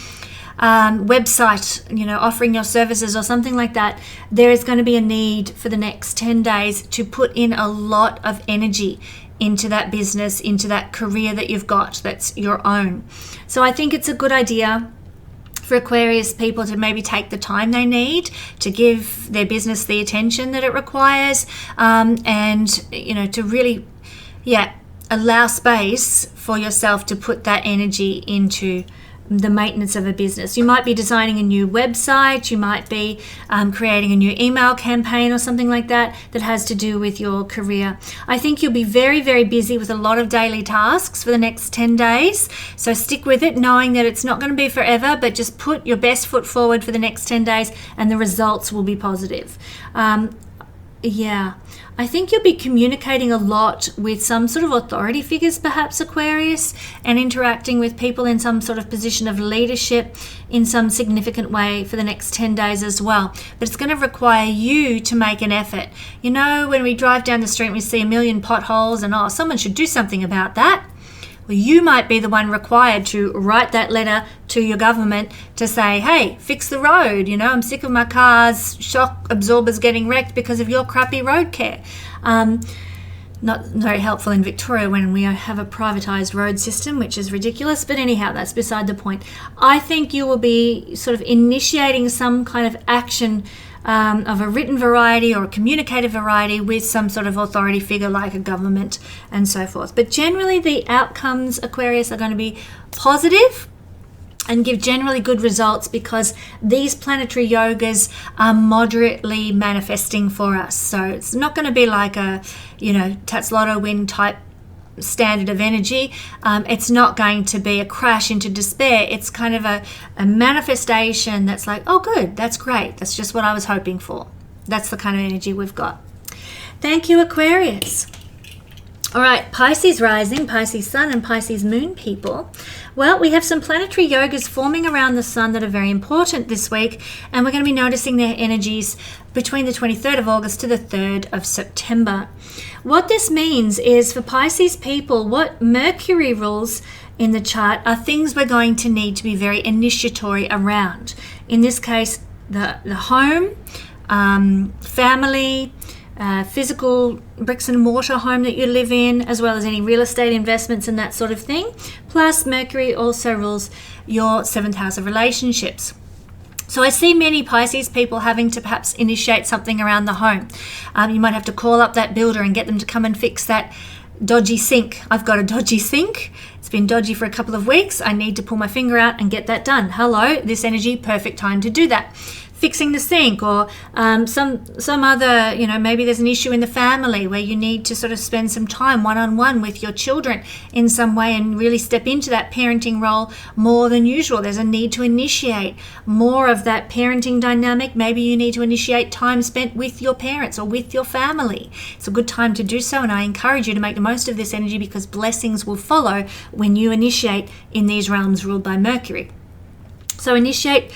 website, offering your services or something like that, there is going to be a need for the next 10 days to put in a lot of energy into that business, into that career that you've got that's your own. So I think it's a good idea for Aquarius people to maybe take the time they need to give their business the attention that it requires, and to really allow space for yourself to put that energy into the maintenance of a business. You might be designing a new website, you might be creating a new email campaign or something like that has to do with your career. I think you'll be very, very busy with a lot of daily tasks for the next 10 days. So stick with it, knowing that it's not going to be forever, but just put your best foot forward for the next 10 days and the results will be positive. I I think you'll be communicating a lot with some sort of authority figures, perhaps Aquarius, and interacting with people in some sort of position of leadership in some significant way for the next 10 days as well. But it's going to require you to make an effort. You know, when we drive down the street and we see a million potholes and, oh, someone should do something about that. Well, you might be the one required to write that letter to your government to say, hey, fix the road. You know, I'm sick of my car's shock absorbers getting wrecked because of your crappy road care. Not very helpful in Victoria when we have a privatised road system, which is ridiculous. But anyhow, that's beside the point. I think you will be sort of initiating some kind of action of a written variety or a communicative variety with some sort of authority figure like a government and so forth. But generally the outcomes, Aquarius, are going to be positive and give generally good results because these planetary yogas are moderately manifesting for us. So it's not going to be like a, you know, Tats Lotto win type standard of energy. It's not going to be a crash into despair. It's kind of a manifestation that's like, oh good, that's great, that's just what I was hoping for. That's the kind of energy we've got. Thank you, Aquarius. All right, Pisces rising, Pisces sun and Pisces moon people. Well, we have some planetary yogas forming around the sun that are very important this week, and we're going to be noticing their energies between the 23rd of August to the 3rd of September. What this means is for Pisces people, what Mercury rules in the chart are things we're going to need to be very initiatory around. In this case, the home, family, physical bricks and mortar home that you live in, as well as any real estate investments and that sort of thing. Plus, Mercury also rules your 7th house of relationships. So I see many Pisces people having to perhaps initiate something around the home. You might have to call up that builder and get them to come and fix that dodgy sink. I've got a dodgy sink. It's been dodgy for a couple of weeks. I need to pull my finger out and get that done. Hello, this energy, perfect time to do that. Fixing the sink, or some other, you know, maybe there's an issue in the family where you need to sort of spend some time one-on-one with your children in some way and really step into that parenting role more than usual. There's a need to initiate more of that parenting dynamic. Maybe you need to initiate time spent with your parents or with your family. It's a good time to do so, and I encourage you to make the most of this energy because blessings will follow when you initiate in these realms ruled by Mercury. So initiate,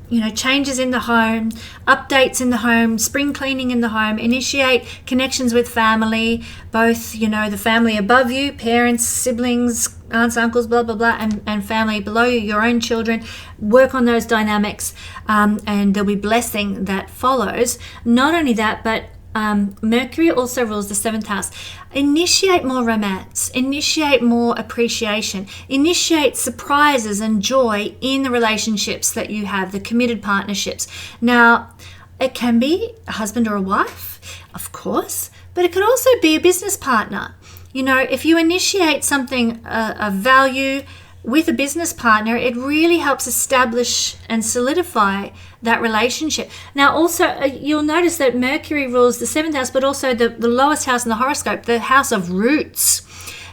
you know, changes in the home, updates in the home, spring cleaning in the home, initiate connections with family, both, you know, the family above you, parents, siblings, aunts, uncles, blah, blah, blah, and family below you, your own children. Work on those dynamics, and there'll be blessing that follows. Not only that, but Mercury also rules the 7th house. Initiate more romance, initiate more appreciation, initiate surprises and joy in the relationships that you have, the committed partnerships. Now, it can be a husband or a wife, of course, but it could also be a business partner. You know, if you initiate something of value with a business partner, it really helps establish and solidify that relationship. Now, also, you'll notice that Mercury rules the 7th house, but also the lowest house in the horoscope, the house of roots.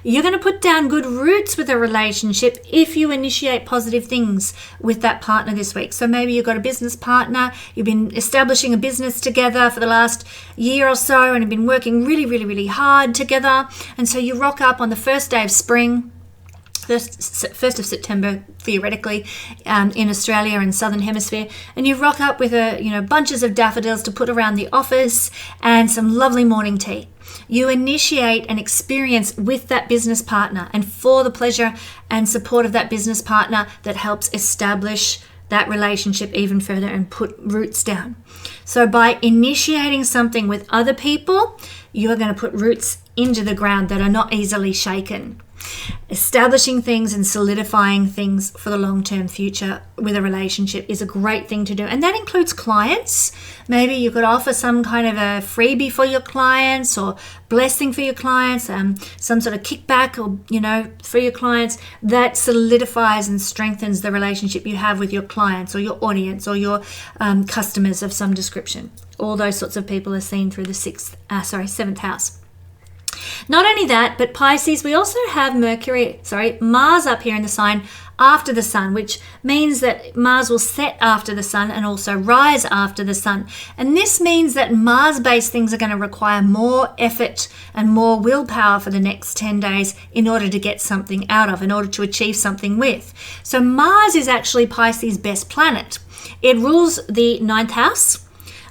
You're going to put down good roots with a relationship if you initiate positive things with that partner this week. So maybe you've got a business partner, you've been establishing a business together for the last year or so and have been working really, really, really hard together. And so you rock up on the first day of spring, 1st of September, theoretically, in Australia and Southern Hemisphere, and you rock up with bunches of daffodils to put around the office and some lovely morning tea. You initiate an experience with that business partner and for the pleasure and support of that business partner that helps establish that relationship even further and put roots down. So by initiating something with other people, you are going to put roots into the ground that are not easily shaken. Establishing things and solidifying things for the long-term future with a relationship is a great thing to do. And that includes clients. Maybe you could offer some kind of a freebie for your clients or blessing for your clients, some sort of kickback or, for your clients that solidifies and strengthens the relationship you have with your clients or your audience or your customers of some description. All those sorts of people are seen through the 7th house. Not only that, but Pisces, we also have Mars up here in the sign after the sun, which means that Mars will set after the sun and also rise after the sun. And this means that Mars-based things are going to require more effort and more willpower for the next 10 days in order to get something out of, in order to achieve something with. So Mars is actually Pisces' best planet. It rules the 9th house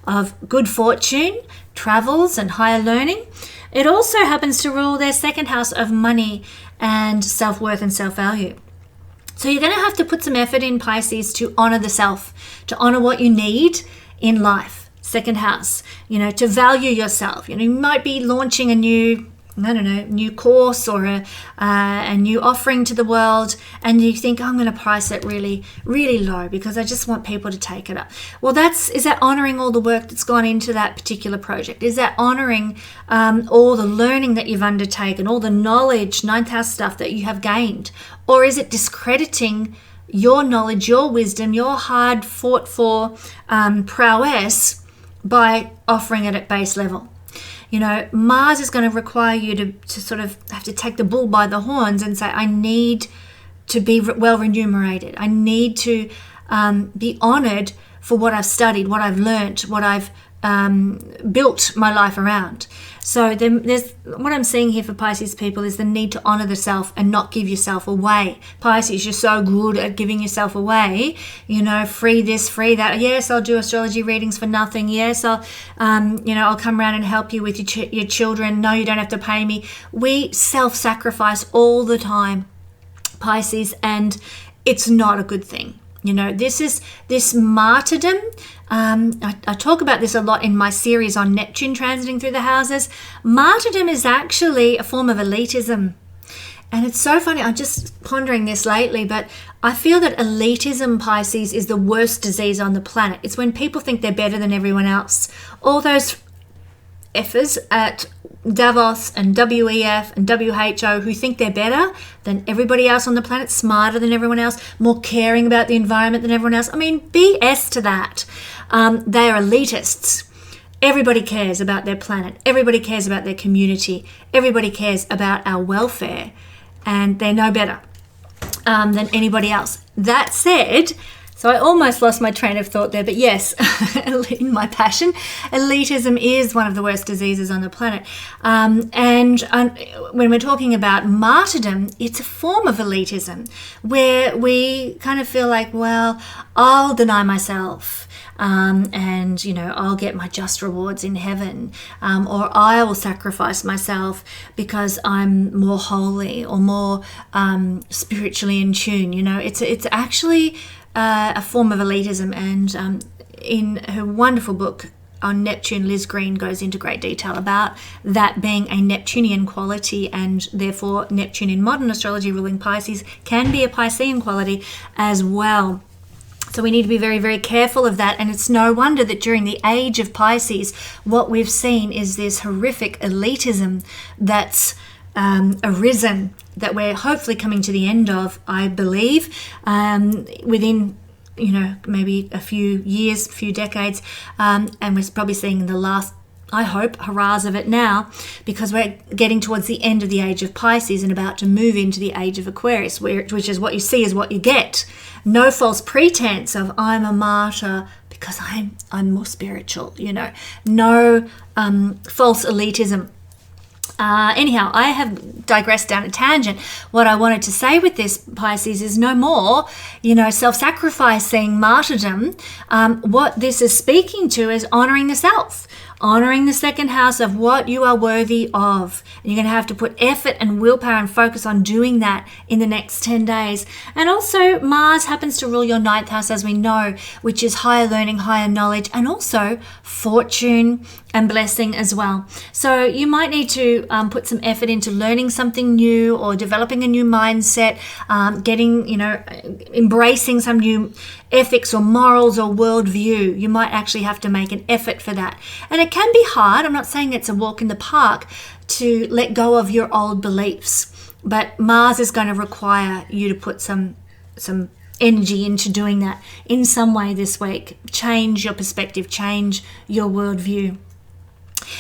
of good fortune, travels and higher learning. It also happens to rule their 2nd house of money and self-worth and self-value. So you're going to have to put some effort in, Pisces, to honor the self, to honor what you need in life. 2nd house, to value yourself. You might be launching a new course or a new offering to the world, and you think, I'm going to price it really, really low because I just want people to take it up. Well, is that honoring all the work that's gone into that particular project? Is that honoring all the learning that you've undertaken, all the knowledge, 9th house stuff that you have gained? Or is it discrediting your knowledge, your wisdom, your hard fought for prowess by offering it at base level? Mars is going to require you to sort of have to take the bull by the horns and say, I need to be well remunerated. I need to be honored for what I've studied, what I've learned, what I've built my life around. So there's what I'm seeing here for Pisces people is the need to honor the self and not give yourself away. Pisces, you're so good at giving yourself away, free this, free that. Yes, I'll do astrology readings for nothing. Yes, I'll come around and help you with your children. No, you don't have to pay me. We self-sacrifice all the time, Pisces, and it's not a good thing. This martyrdom. I talk about this a lot in my series on Neptune transiting through the houses. Martyrdom is actually a form of elitism. And it's so funny. I'm just pondering this lately, but I feel that elitism, Pisces, is the worst disease on the planet. It's when people think they're better than everyone else. All those effers at Davos and WEF and WHO who think they're better than everybody else on the planet, smarter than everyone else, more caring about the environment than everyone else. I mean, BS to that. They are elitists. Everybody cares about their planet. Everybody cares about their community. Everybody cares about our welfare, and they're no better than anybody else. That said, so I almost lost my train of thought there, but yes, in my passion, elitism is one of the worst diseases on the planet. And when we're talking about martyrdom, it's a form of elitism where we kind of feel like, well, I'll deny myself. And I'll get my just rewards in heaven, or I will sacrifice myself because I'm more holy or more spiritually in tune. It's actually a form of elitism, and in her wonderful book on Neptune, Liz Green goes into great detail about that being a Neptunian quality, and therefore Neptune in modern astrology ruling Pisces can be a Piscean quality as well. So we need to be very, very careful of that. And it's no wonder that during the age of Pisces, what we've seen is this horrific elitism that's arisen, that we're hopefully coming to the end of, I believe, within maybe a few years, few decades. And we're probably seeing the last, I hope, hurrahs of it now, because we're getting towards the end of the age of Pisces and about to move into the age of Aquarius, which is what you see is what you get. No false pretense of I'm a martyr because I'm more spiritual, no false elitism. Anyhow, I have digressed down a tangent. What I wanted to say with this, Pisces, is no more, self-sacrificing martyrdom. What this is speaking to is honoring the self, honoring the 2nd house of what you are worthy of. And you're going to have to put effort and willpower and focus on doing that in the next 10 days. And also Mars happens to rule your 9th house, as we know, which is higher learning, higher knowledge, and also fortune and blessing as well. So you might need to put some effort into learning something new or developing a new mindset, embracing some new ethics or morals or worldview. You might actually have to make an effort for that. And it can be hard. I'm not saying it's a walk in the park to let go of your old beliefs, but Mars is going to require you to put some energy into doing that in some way this week. Change your perspective, change your worldview.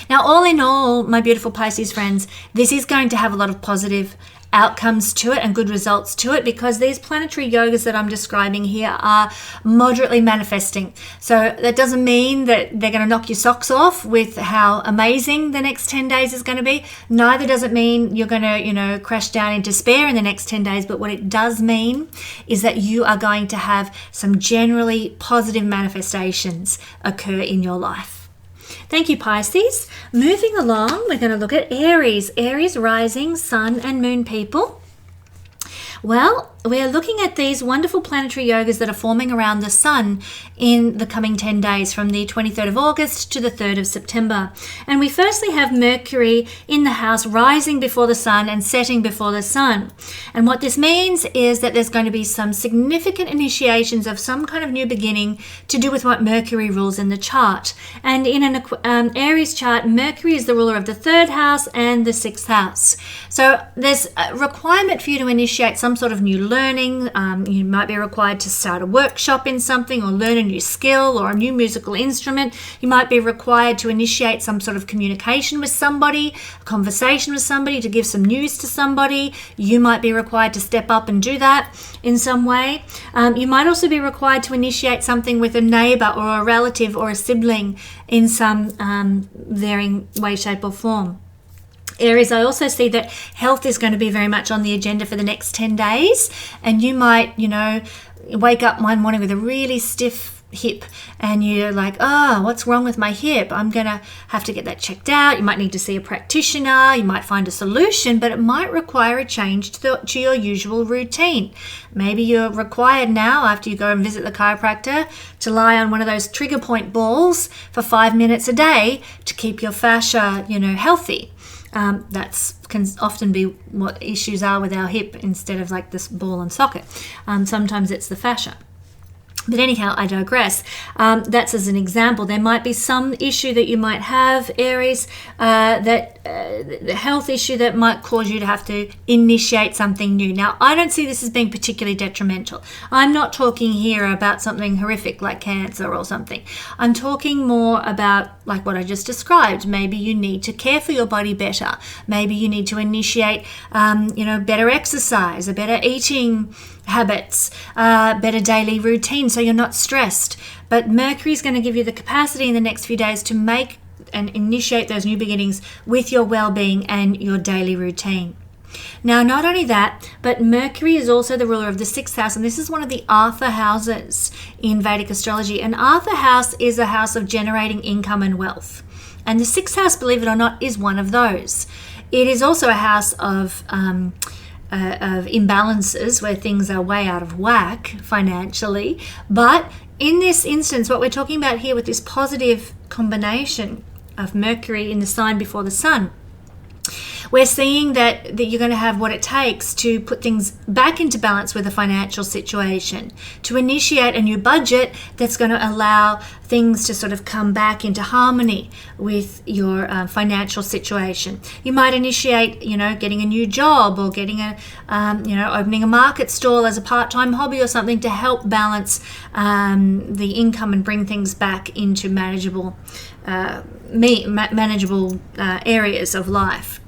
Now, all in all, my beautiful Pisces friends, this is going to have a lot of positive outcomes to it and good results to it, because these planetary yogas that I'm describing here are moderately manifesting. So that doesn't mean that they're going to knock your socks off with how amazing the next 10 days is going to be. Neither does it mean you're going to, crash down in despair in the next 10 days. But what it does mean is that you are going to have some generally positive manifestations occur in your life. Thank you, Pisces. Moving along, we're going to look at Aries. Aries rising, sun and moon people. Well, we're looking at these wonderful planetary yogas that are forming around the sun in the coming 10 days from the 23rd of August to the 3rd of September. And we firstly have Mercury in the house rising before the sun and setting before the sun. And what this means is that there's going to be some significant initiations of some kind of new beginning to do with what Mercury rules in the chart. And in an Aries chart, Mercury is the ruler of the 3rd house and the 6th house. So there's a requirement for you to initiate some sort of new learning. You might be required to start a workshop in something or learn a new skill or a new musical instrument. You might be required to initiate some sort of communication with somebody, a conversation with somebody, to give some news to somebody. You might be required to step up and do that in some way. You might also be required to initiate something with a neighbor or a relative or a sibling in some varying way, shape or form. Aries, I also see that health is going to be very much on the agenda for the next 10 days. And you might, wake up one morning with a really stiff hip and you're like, what's wrong with my hip? I'm going to have to get that checked out. You might need to see a practitioner. You might find a solution, but it might require a change to your usual routine. Maybe you're required now, after you go and visit the chiropractor, to lie on one of those trigger point balls for 5 minutes a day to keep your fascia, healthy. That can often be what issues are with our hip instead of like this ball and socket. Sometimes it's the fascia. But anyhow, I digress. That's as an example. There might be some issue that you might have, Aries, the health issue that might cause you to have to initiate something new. Now, I don't see this as being particularly detrimental. I'm not talking here about something horrific like cancer or something. I'm talking more about like what I just described. Maybe you need to care for your body better. Maybe you need to initiate, better exercise, a better eating habits, better daily routine so you're not stressed. But Mercury is going to give you the capacity in the next few days to make and initiate those new beginnings with your well-being and your daily routine. Now, not only that, but Mercury is also the ruler of the 6th house, and this is one of the Arthur houses in Vedic astrology. And Arthur house is a house of generating income and wealth. And the 6th house, believe it or not, is one of those. It is also a house of imbalances where things are way out of whack financially. But in this instance, what we're talking about here with this positive combination of Mercury in the sign before the sun, we're seeing that you're going to have what it takes to put things back into balance with a financial situation, to initiate a new budget that's going to allow things to sort of come back into harmony with your financial situation. You might initiate, getting a new job or getting opening a market stall as a part-time hobby or something to help balance the income and bring things back into manageable areas of life.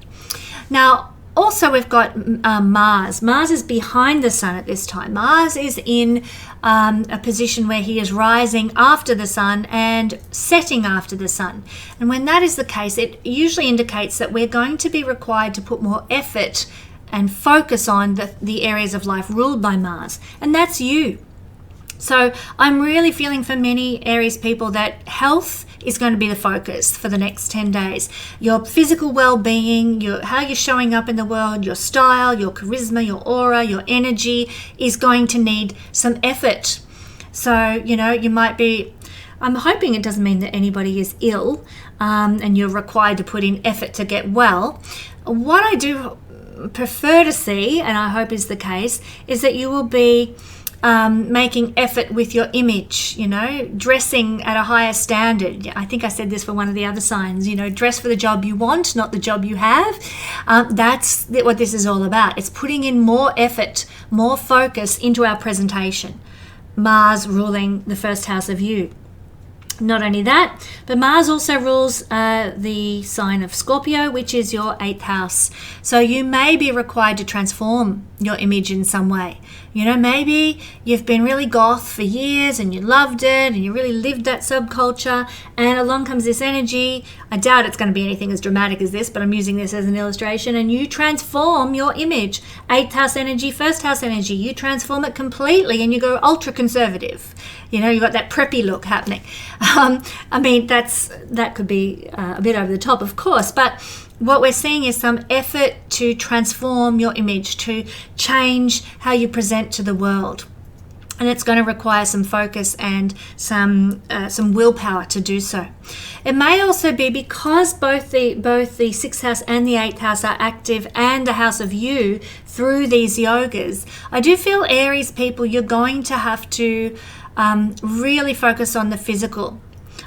Now, also we've got Mars. Mars is behind the sun at this time. Mars is in a position where he is rising after the sun and setting after the sun. And when that is the case, it usually indicates that we're going to be required to put more effort and focus on the areas of life ruled by Mars. And that's you. So I'm really feeling for many Aries people that health is going to be the focus for the next 10 days. Your physical well-being, how you're showing up in the world, your style, your charisma, your aura, your energy is going to need some effort. So, you might be, I'm hoping it doesn't mean that anybody is ill and you're required to put in effort to get well. What I do prefer to see, and I hope is the case, is that you will be making effort with your image, dressing at a higher standard. I think I said this for one of the other signs, dress for the job you want, not the job you have. That's what this is all about. It's putting in more effort, more focus into our presentation. Mars ruling the first house of you. Not only that, but Mars also rules the sign of Scorpio, which is your 8th house. So you may be required to transform your image in some way. You know, maybe you've been really goth for years and you loved it and you really lived that subculture, and along comes this energy. I doubt it's going to be anything as dramatic as this, but I'm using this as an illustration, and you transform your image. 8th house energy, 1st house energy, you transform it completely and you go ultra conservative. You know, you've got that preppy look happening. I mean, that could be a bit over the top, of course, but what we're seeing is some effort to transform your image, to change how you present to the world. And it's going to require some focus and some willpower to do so. It may also be because both the 6th house and the 8th house are active, and the house of you through these yogas. I do feel, Aries people, you're going to have to really focus on the physical,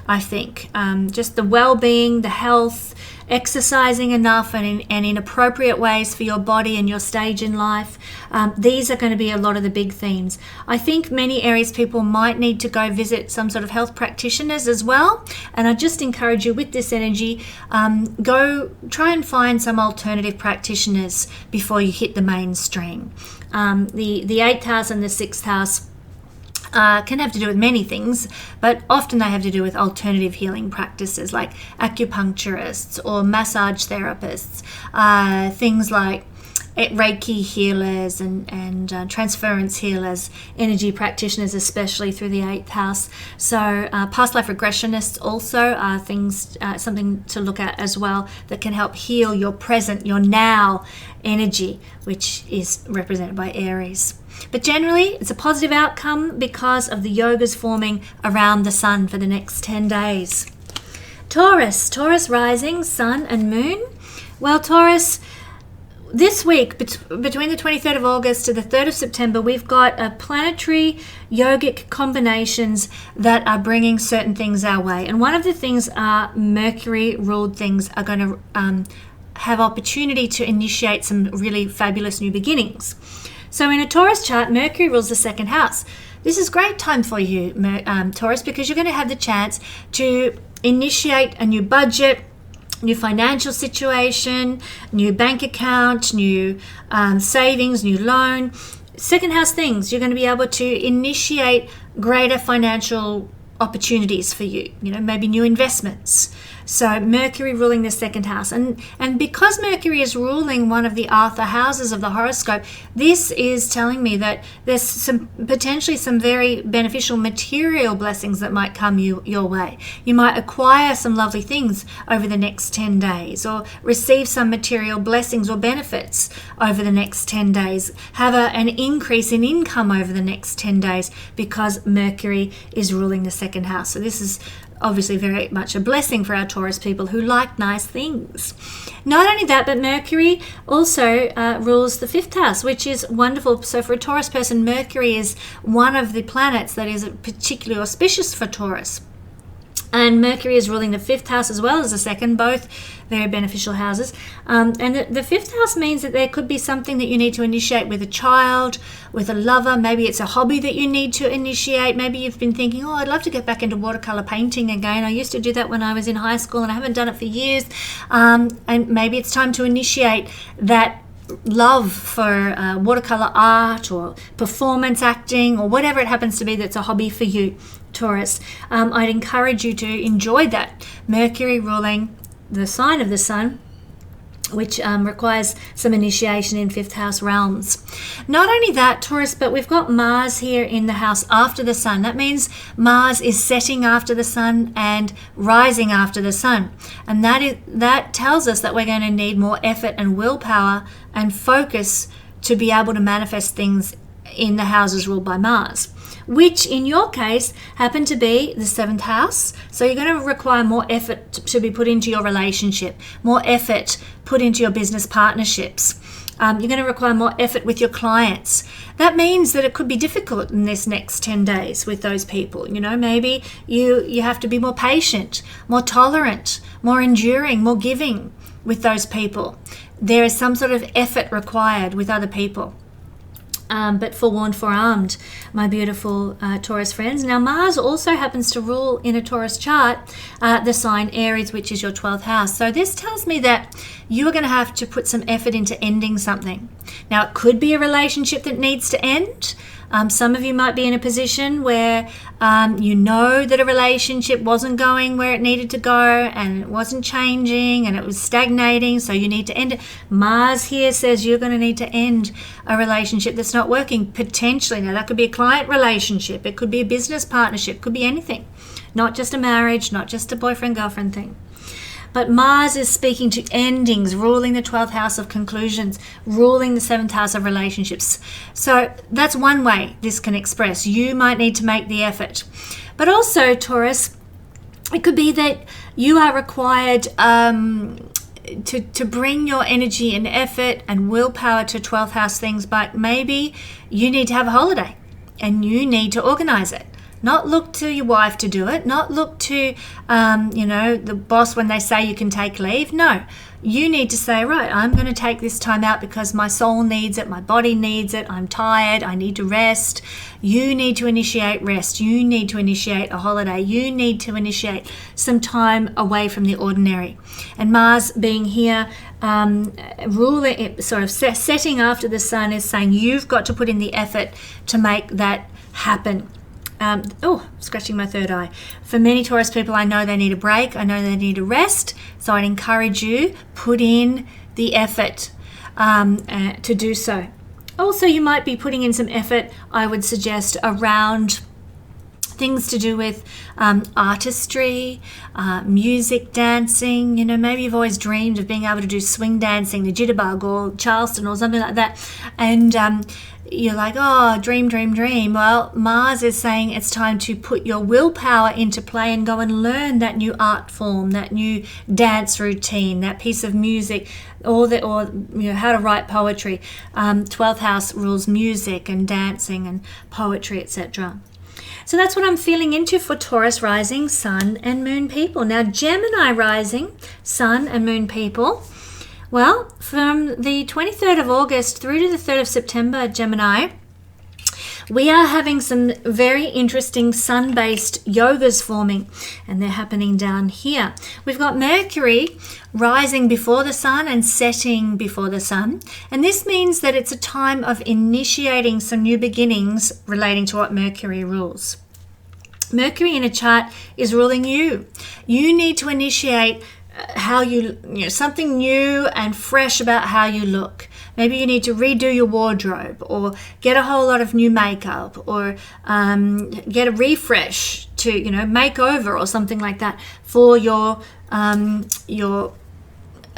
I think. Just the well-being, the health, exercising enough and in appropriate ways for your body and your stage in life. These are going to be a lot of the big themes. I think many Aries people might need to go visit some sort of health practitioners as well. And I just encourage you with this energy, go try and find some alternative practitioners before you hit the mainstream. The 8th house and the 6th house can have to do with many things, but often they have to do with alternative healing practices like acupuncturists or massage therapists, things like Reiki healers and transference healers, energy practitioners, especially through the 8th house. So past life regressionists also are things, something to look at as well, that can help heal your present, your now energy, which is represented by Aries. But generally, it's a positive outcome because of the yogas forming around the sun for the next 10 days. Taurus rising, sun and moon. Well, Taurus, this week, between the 23rd of August to the 3rd of September, we've got planetary yogic combinations that are bringing certain things our way. And one of the things are Mercury-ruled things are going to have opportunity to initiate some really fabulous new beginnings. So in a Taurus chart, Mercury rules the 2nd house. This is a great time for you, Taurus, because you're going to have the chance to initiate a new budget, new financial situation, new bank account, new savings, new loan. 2nd house things, you're going to be able to initiate greater financial opportunities for you, maybe new investments. So Mercury ruling the 2nd house. And because Mercury is ruling one of the Arthur houses of the horoscope, this is telling me that there's potentially some very beneficial material blessings that might come your way. You might acquire some lovely things over the next 10 days, or receive some material blessings or benefits over the next 10 days. Have an increase in income over the next 10 days because Mercury is ruling the 2nd house. So this is obviously very much a blessing for our Taurus people who like nice things. Not only that, but Mercury also rules the 5th house, which is wonderful. So for a Taurus person, Mercury is one of the planets that is particularly auspicious for Taurus. And Mercury is ruling the 5th house as well as the 2nd, both very beneficial houses. And the 5th house means that there could be something that you need to initiate with a child, with a lover. Maybe it's a hobby that you need to initiate. Maybe you've been thinking, I'd love to get back into watercolor painting again. I used to do that when I was in high school and I haven't done it for years. And maybe it's time to initiate that love for watercolor art or performance acting or whatever it happens to be that's a hobby for you, Taurus. I'd encourage you to enjoy that. Mercury ruling the sign of the sun, which requires some initiation in 5th house realms. Not only that, Taurus, but we've got Mars here in the house after the sun. That means Mars is setting after the sun and rising after the sun. And that tells us that we're going to need more effort and willpower and focus to be able to manifest things in the houses ruled by Mars, which in your case happen to be the 7th house. So you're going to require more effort to be put into your relationship, more effort put into your business partnerships. You're going to require more effort with your clients. That means that it could be difficult in this next 10 days with those people. Maybe you have to be more patient, more tolerant, more enduring, more giving with those people. There is some sort of effort required with other people. but forewarned, forearmed, my beautiful Taurus friends. Now, Mars also happens to rule in a Taurus chart the sign Aries, which is your 12th house. So this tells me that you are going to have to put some effort into ending something. Now, it could be a relationship that needs to end. Some of you might be in a position where you know that a relationship wasn't going where it needed to go, and it wasn't changing, and it was stagnating, so you need to end it. Mars here says you're going to need to end a relationship that's not working, potentially. Now, that could be a client relationship. It could be a business partnership. It could be anything. Not just a marriage, not just a boyfriend-girlfriend thing. But Mars is speaking to endings, ruling the 12th house of conclusions, ruling the 7th house of relationships. So that's one way this can express. You might need to make the effort. But also, Taurus, it could be that you are required to bring your energy and effort and willpower to 12th house things, but maybe you need to have a holiday and you need to organize it. Not look to your wife to do it. Not look to, the boss when they say you can take leave. No, you need to say, right, I'm going to take this time out because my soul needs it. My body needs it. I'm tired. I need to rest. You need to initiate rest. You need to initiate a holiday. You need to initiate some time away from the ordinary. And Mars being here, ruling, sort of setting after the sun, is saying you've got to put in the effort to make that happen. Scratching my third eye. For many Taurus people, I know they need a break. I know they need a rest. So I'd encourage you, put in the effort to do so. Also, you might be putting in some effort, I would suggest, around things to do with artistry, music, dancing. Maybe you've always dreamed of being able to do swing dancing, the jitterbug or Charleston or something like that. And you're like, oh, dream. Well, Mars is saying it's time to put your willpower into play and go and learn that new art form, that new dance routine, that piece of music, or how to write poetry. 12th house rules music and dancing and poetry, etc. So that's what I'm feeling into for Taurus rising, sun and moon people. Now, Gemini rising, sun and moon people. Well, from the 23rd of August through to the 3rd of September, Gemini, we are having some very interesting sun-based yogas forming, and they're happening down here. We've got Mercury rising before the sun and setting before the sun, and this means that it's a time of initiating some new beginnings relating to what Mercury rules. Mercury in a chart is ruling you. You need to initiate how something new and fresh about how you look. Maybe you need to redo your wardrobe, or get a whole lot of new makeup, or get a refresh to make over or something like that for your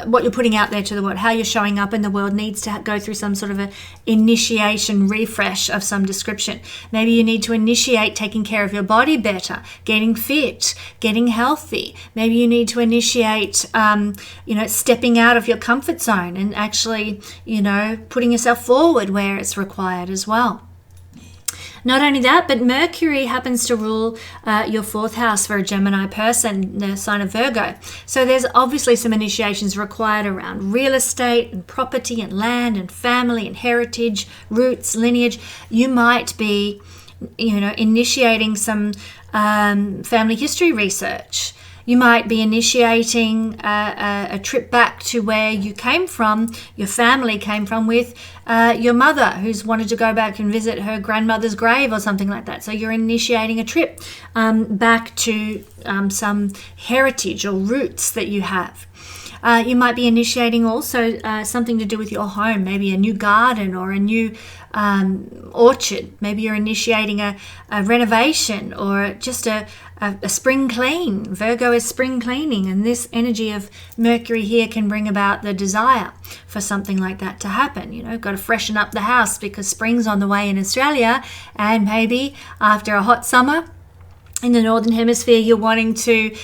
what you're putting out there to the world. How you're showing up in the world needs to go through some sort of a initiation refresh of some description. Maybe you need to initiate taking care of your body better, getting fit, getting healthy. Maybe you need to initiate stepping out of your comfort zone and actually putting yourself forward where it's required as well. Not only that, but Mercury happens to rule your 4th house for a Gemini person, the sign of Virgo. So there's obviously some initiations required around real estate and property and land and family and heritage, roots, lineage. You might be, initiating some family history research. You might be initiating a trip back to where you came from, your family came from, with your mother who's wanted to go back and visit her grandmother's grave or something like that. So you're initiating a trip back to some heritage or roots that you have. You might be initiating also something to do with your home, maybe a new garden or a new orchard. Maybe you're initiating a renovation or just a spring clean. Virgo is spring cleaning, and this energy of Mercury here can bring about the desire for something like that to happen. Got to freshen up the house because spring's on the way in Australia, and maybe after a hot summer in the Northern Hemisphere, you're wanting to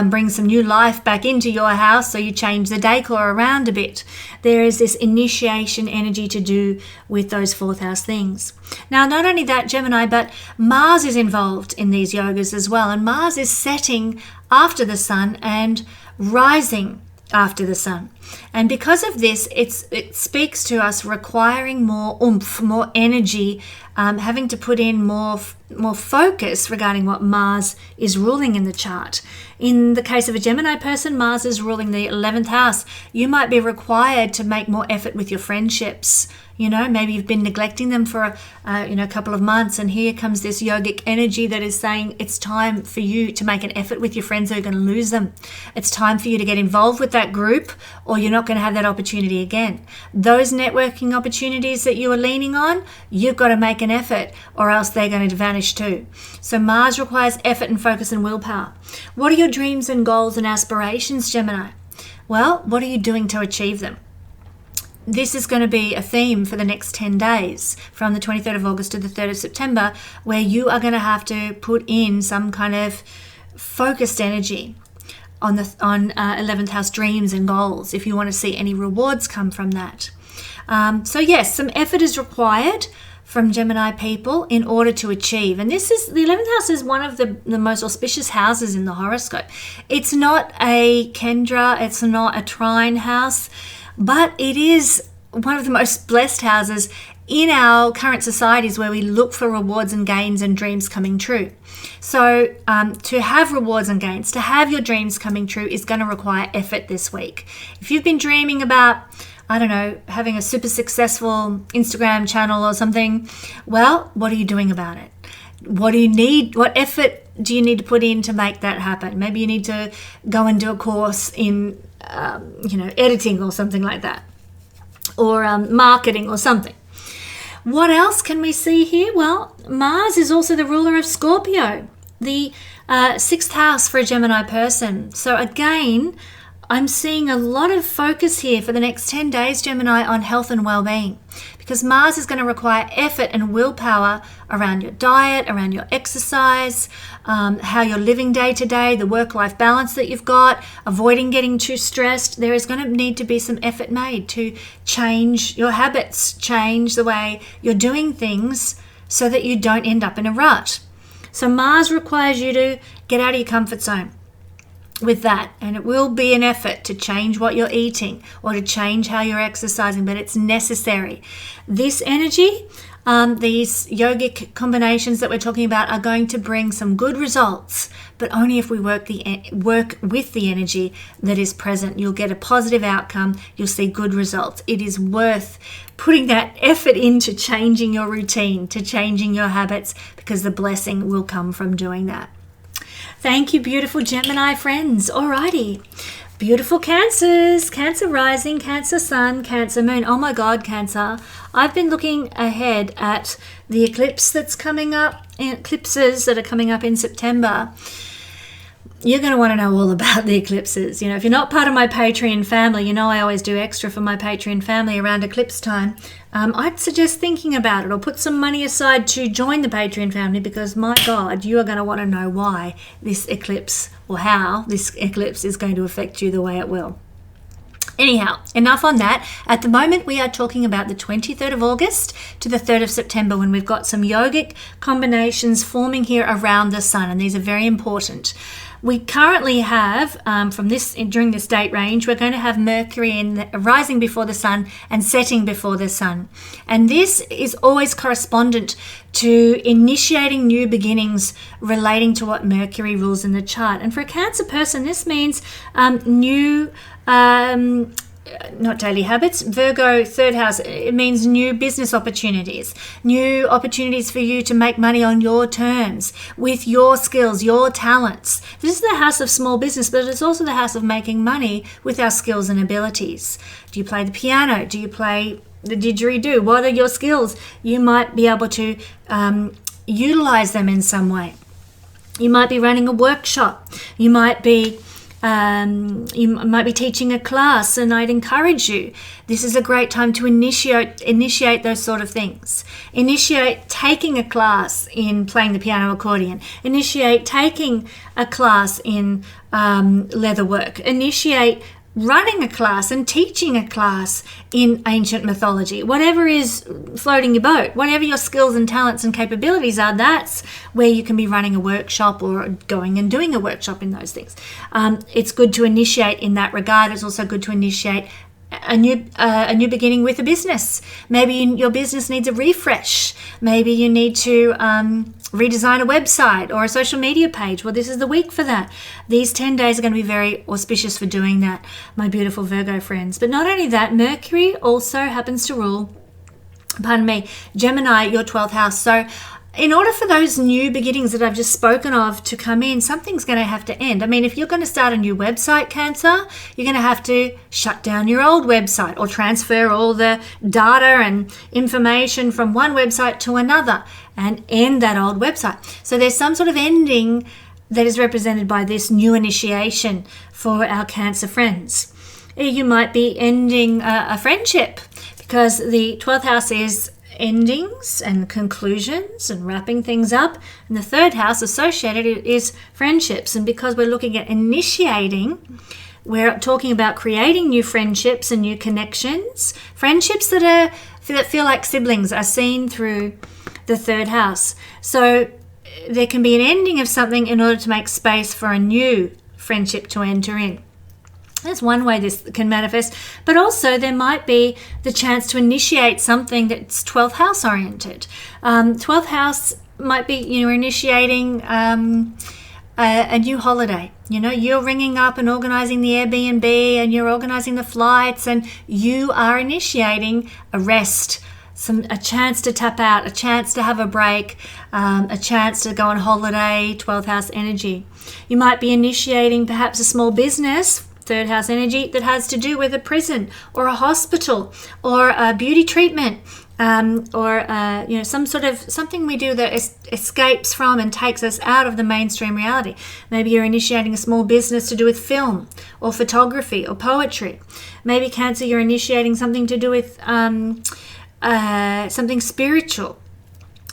bring some new life back into your house, so you change the decor around a bit. There is this initiation energy to do with those 4th house things. Now, not only that, Gemini, but Mars is involved in these yogas as well, and Mars is setting after the sun and rising after the sun. And because of this, it speaks to us requiring more oomph, more energy, having to put in more focus regarding what Mars is ruling in the chart. In the case of a Gemini person, Mars is ruling the 11th house. You might be required to make more effort with your friendships. Maybe you've been neglecting them for a couple of months, and here comes this yogic energy that is saying it's time for you to make an effort with your friends, or you're going to lose them. It's time for you to get involved with that group, or you're not going to have that opportunity again. Those networking opportunities that you are leaning on, you've got to make an effort, or else they're going to vanish too. So Mars requires effort and focus and willpower. What are your dreams and goals and aspirations, Gemini? Well, what are you doing to achieve them? This is going to be a theme for the next 10 days, from the 23rd of August to the 3rd of September, where you are going to have to put in some kind of focused energy on 11th house dreams and goals if you want to see any rewards come from that. So yes, some effort is required from Gemini people in order to achieve. And the 11th house is one of the most auspicious houses in the horoscope. It's not a Kendra, it's not a trine house, but it is one of the most blessed houses in our current societies, where we look for rewards and gains and dreams coming true. So to have rewards and gains, to have your dreams coming true, is going to require effort this week. If you've been dreaming about, having a super successful Instagram channel or something, well, what are you doing about it? What do you need? What effort do you need to put in to make that happen? Maybe you need to go and do a course in editing or something like that, or marketing or something. What else can we see here? Well, Mars is also the ruler of Scorpio, the 6th house for a Gemini person. So again, I'm seeing a lot of focus here for the next 10 days, Gemini, on health and well-being, because Mars is going to require effort and willpower around your diet, around your exercise, how you're living day to day, the work-life balance that you've got, avoiding getting too stressed. There is going to need to be some effort made to change your habits, change the way you're doing things so that you don't end up in a rut. So Mars requires you to get out of your comfort zone with that, and it will be an effort to change what you're eating or to change how you're exercising, but it's necessary. This energy, these yogic combinations that we're talking about, are going to bring some good results, but only if we work with the energy that is present. You'll get a positive outcome, you'll see good results. It is worth putting that effort into changing your routine, to changing your habits, because the blessing will come from doing that. Thank you, beautiful Gemini friends. Alrighty. Beautiful Cancers. Cancer rising, Cancer sun, Cancer moon. Oh my God, Cancer. I've been looking ahead at the eclipses that are coming up in September. You're going to want to know all about the eclipses. If you're not part of my Patreon family, I always do extra for my Patreon family around eclipse time. I'd suggest thinking about it, or put some money aside to join the Patreon family, because my God, you are going to want to know why this eclipse, or how this eclipse is going to affect you the way it will. Anyhow, enough on that. At the moment, we are talking about the 23rd of August to the 3rd of September, when we've got some yogic combinations forming here around the sun, and these are very important. We currently have, during this date range, we're going to have Mercury rising before the sun and setting before the sun. And this is always correspondent to initiating new beginnings relating to what Mercury rules in the chart. And for a Cancer person, this means not daily habits, Virgo 3rd house, it means new business opportunities, new opportunities for you to make money on your terms, with your skills, your talents. This is the house of small business, but it's also the house of making money with our skills and abilities. Do you play the piano? Do you play the didgeridoo? What are your skills? You might be able to utilize them in some way. You might be running a workshop. You might be teaching a class, and I'd encourage you. This is a great time to initiate those sort of things. Initiate taking a class in playing the piano, accordion. Initiate taking a class in leatherwork. Initiate running a class and teaching a class in ancient mythology. Whatever is floating your boat, whatever your skills and talents and capabilities are, that's where you can be running a workshop or going and doing a workshop in those things. It's good to initiate in that regard. It's also good to initiate a new beginning with a business. Maybe your business needs a refresh. Maybe you need to redesign a website or a social media page. Well, this is the week for that. These 10 days are going to be very auspicious for doing that, my beautiful Virgo friends. But not only that, Mercury also happens to rule, Gemini, your 12th house. So in order for those new beginnings that I've just spoken of to come in, something's going to have to end. I mean, if you're going to start a new website, Cancer, you're going to have to shut down your old website or transfer all the data and information from one website to another and end that old website. So there's some sort of ending that is represented by this new initiation for our Cancer friends. You might be ending a friendship because the 12th house is endings and conclusions and wrapping things up, and the third house associated is friendships. And because we're looking at initiating, we're talking about creating new friendships and new connections. Friendships that feel like siblings are seen through the third house. So there can be an ending of something in order to make space for a new friendship to enter in. That's one way this can manifest, but also there might be the chance to initiate something that's 12th house oriented. 12th house might be, you're initiating a new holiday. You're ringing up and organizing the Airbnb and you're organizing the flights and you are initiating a rest, a chance to tap out, a chance to have a break, a chance to go on holiday, 12th house energy. You might be initiating perhaps a small business, third house energy, that has to do with a prison or a hospital or a beauty treatment, or some sort of something we do that escapes from and takes us out of the mainstream reality. Maybe you're initiating a small business to do with film or photography or poetry. Maybe Cancer, you're initiating something to do with something spiritual,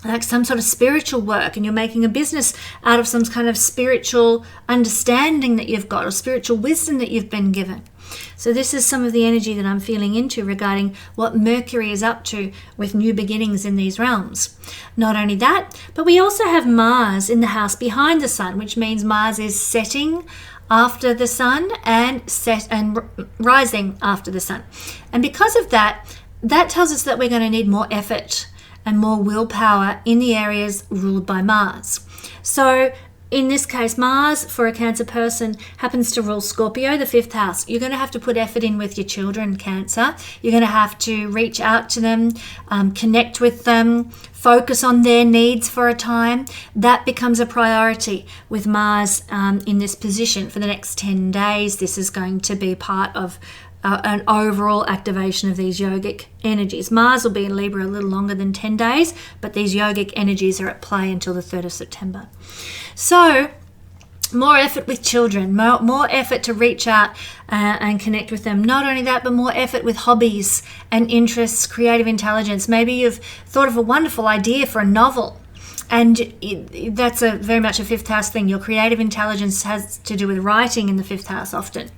like some sort of spiritual work, and you're making a business out of some kind of spiritual understanding that you've got or spiritual wisdom that you've been given. So this is some of the energy that I'm feeling into regarding what Mercury is up to with new beginnings in these realms. Not only that, but we also have Mars in the house behind the sun, which means Mars is setting after the sun and rising after the sun. And because of that tells us that we're going to need more effort and more willpower in the areas ruled by Mars. So in this case, Mars for a Cancer person happens to rule Scorpio, the 5th house. You're going to have to put effort in with your children, Cancer. You're going to have to reach out to them, connect with them, focus on their needs for a time. That becomes a priority with Mars in this position for the next 10 days. This is going to be part of an overall activation of these yogic energies. Mars will be in Libra a little longer than 10 days, but these yogic energies are at play until the 3rd of September. So more effort with children, more effort to reach out and connect with them. Not only that, but more effort with hobbies and interests, creative intelligence. Maybe you've thought of a wonderful idea for a novel, and that's very much a 5th house thing. Your creative intelligence has to do with writing in the 5th house often.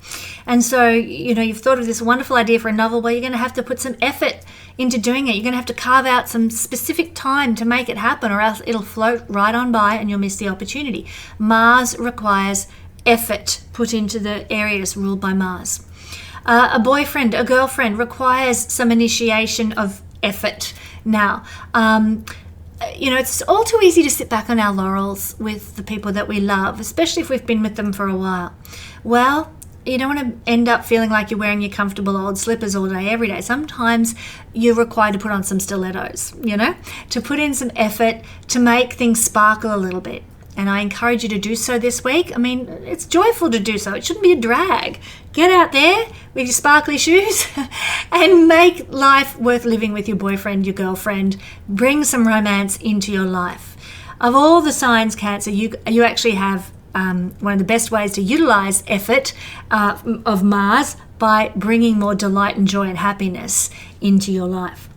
And so, you've thought of this wonderful idea for a novel. Well, you're going to have to put some effort into doing it. You're going to have to carve out some specific time to make it happen, or else it'll float right on by and you'll miss the opportunity. Mars requires effort put into the areas ruled by Mars. A boyfriend, a girlfriend requires some initiation of effort now. It's all too easy to sit back on our laurels with the people that we love, especially if we've been with them for a while. Well, you don't want to end up feeling like you're wearing your comfortable old slippers all day, every day. Sometimes you're required to put on some stilettos, to put in some effort to make things sparkle a little bit. And I encourage you to do so this week. I mean, it's joyful to do so. It shouldn't be a drag. Get out there with your sparkly shoes and make life worth living with your boyfriend, your girlfriend. Bring some romance into your life. Of all the signs, Cancer, you actually have one of the best ways to utilize effort of Mars by bringing more delight and joy and happiness into your life.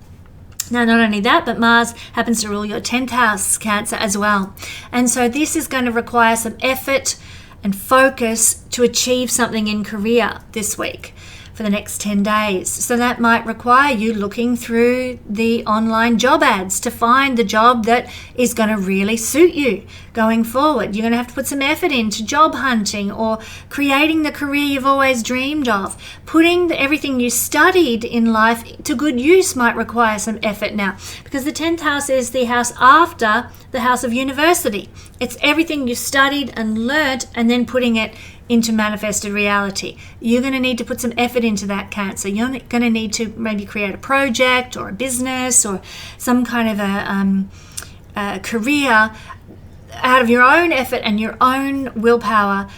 Now, not only that, but Mars happens to rule your 10th house, Cancer, as well. And so this is going to require some effort and focus to achieve something in career this week. for the next 10 days. So that might require you looking through the online job ads to find the job that is going to really suit you going forward. You're going to have to put some effort into job hunting or creating the career you've always dreamed of. Putting everything you studied in life to good use might require some effort now, because the 10th house is the house after the house of university. It's everything you studied and learnt and then putting it into manifested reality. You're going to need to put some effort into that, Cancer. You're going to need to maybe create a project or a business or some kind of a career out of your own effort and your own willpower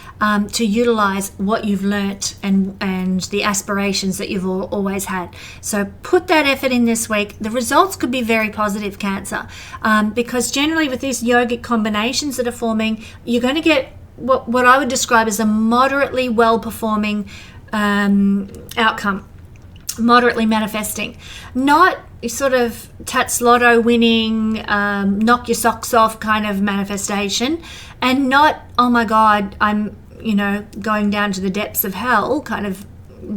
to utilize what you've learnt and the aspirations that you've always had. So put that effort in this week. The results could be very positive, Cancer, because generally with these yogic combinations that are forming, you're going to get what I would describe as a moderately well-performing outcome, moderately manifesting. Not sort of Tats Lotto winning, knock your socks off kind of manifestation, and not, oh my God, I'm, going down to the depths of hell kind of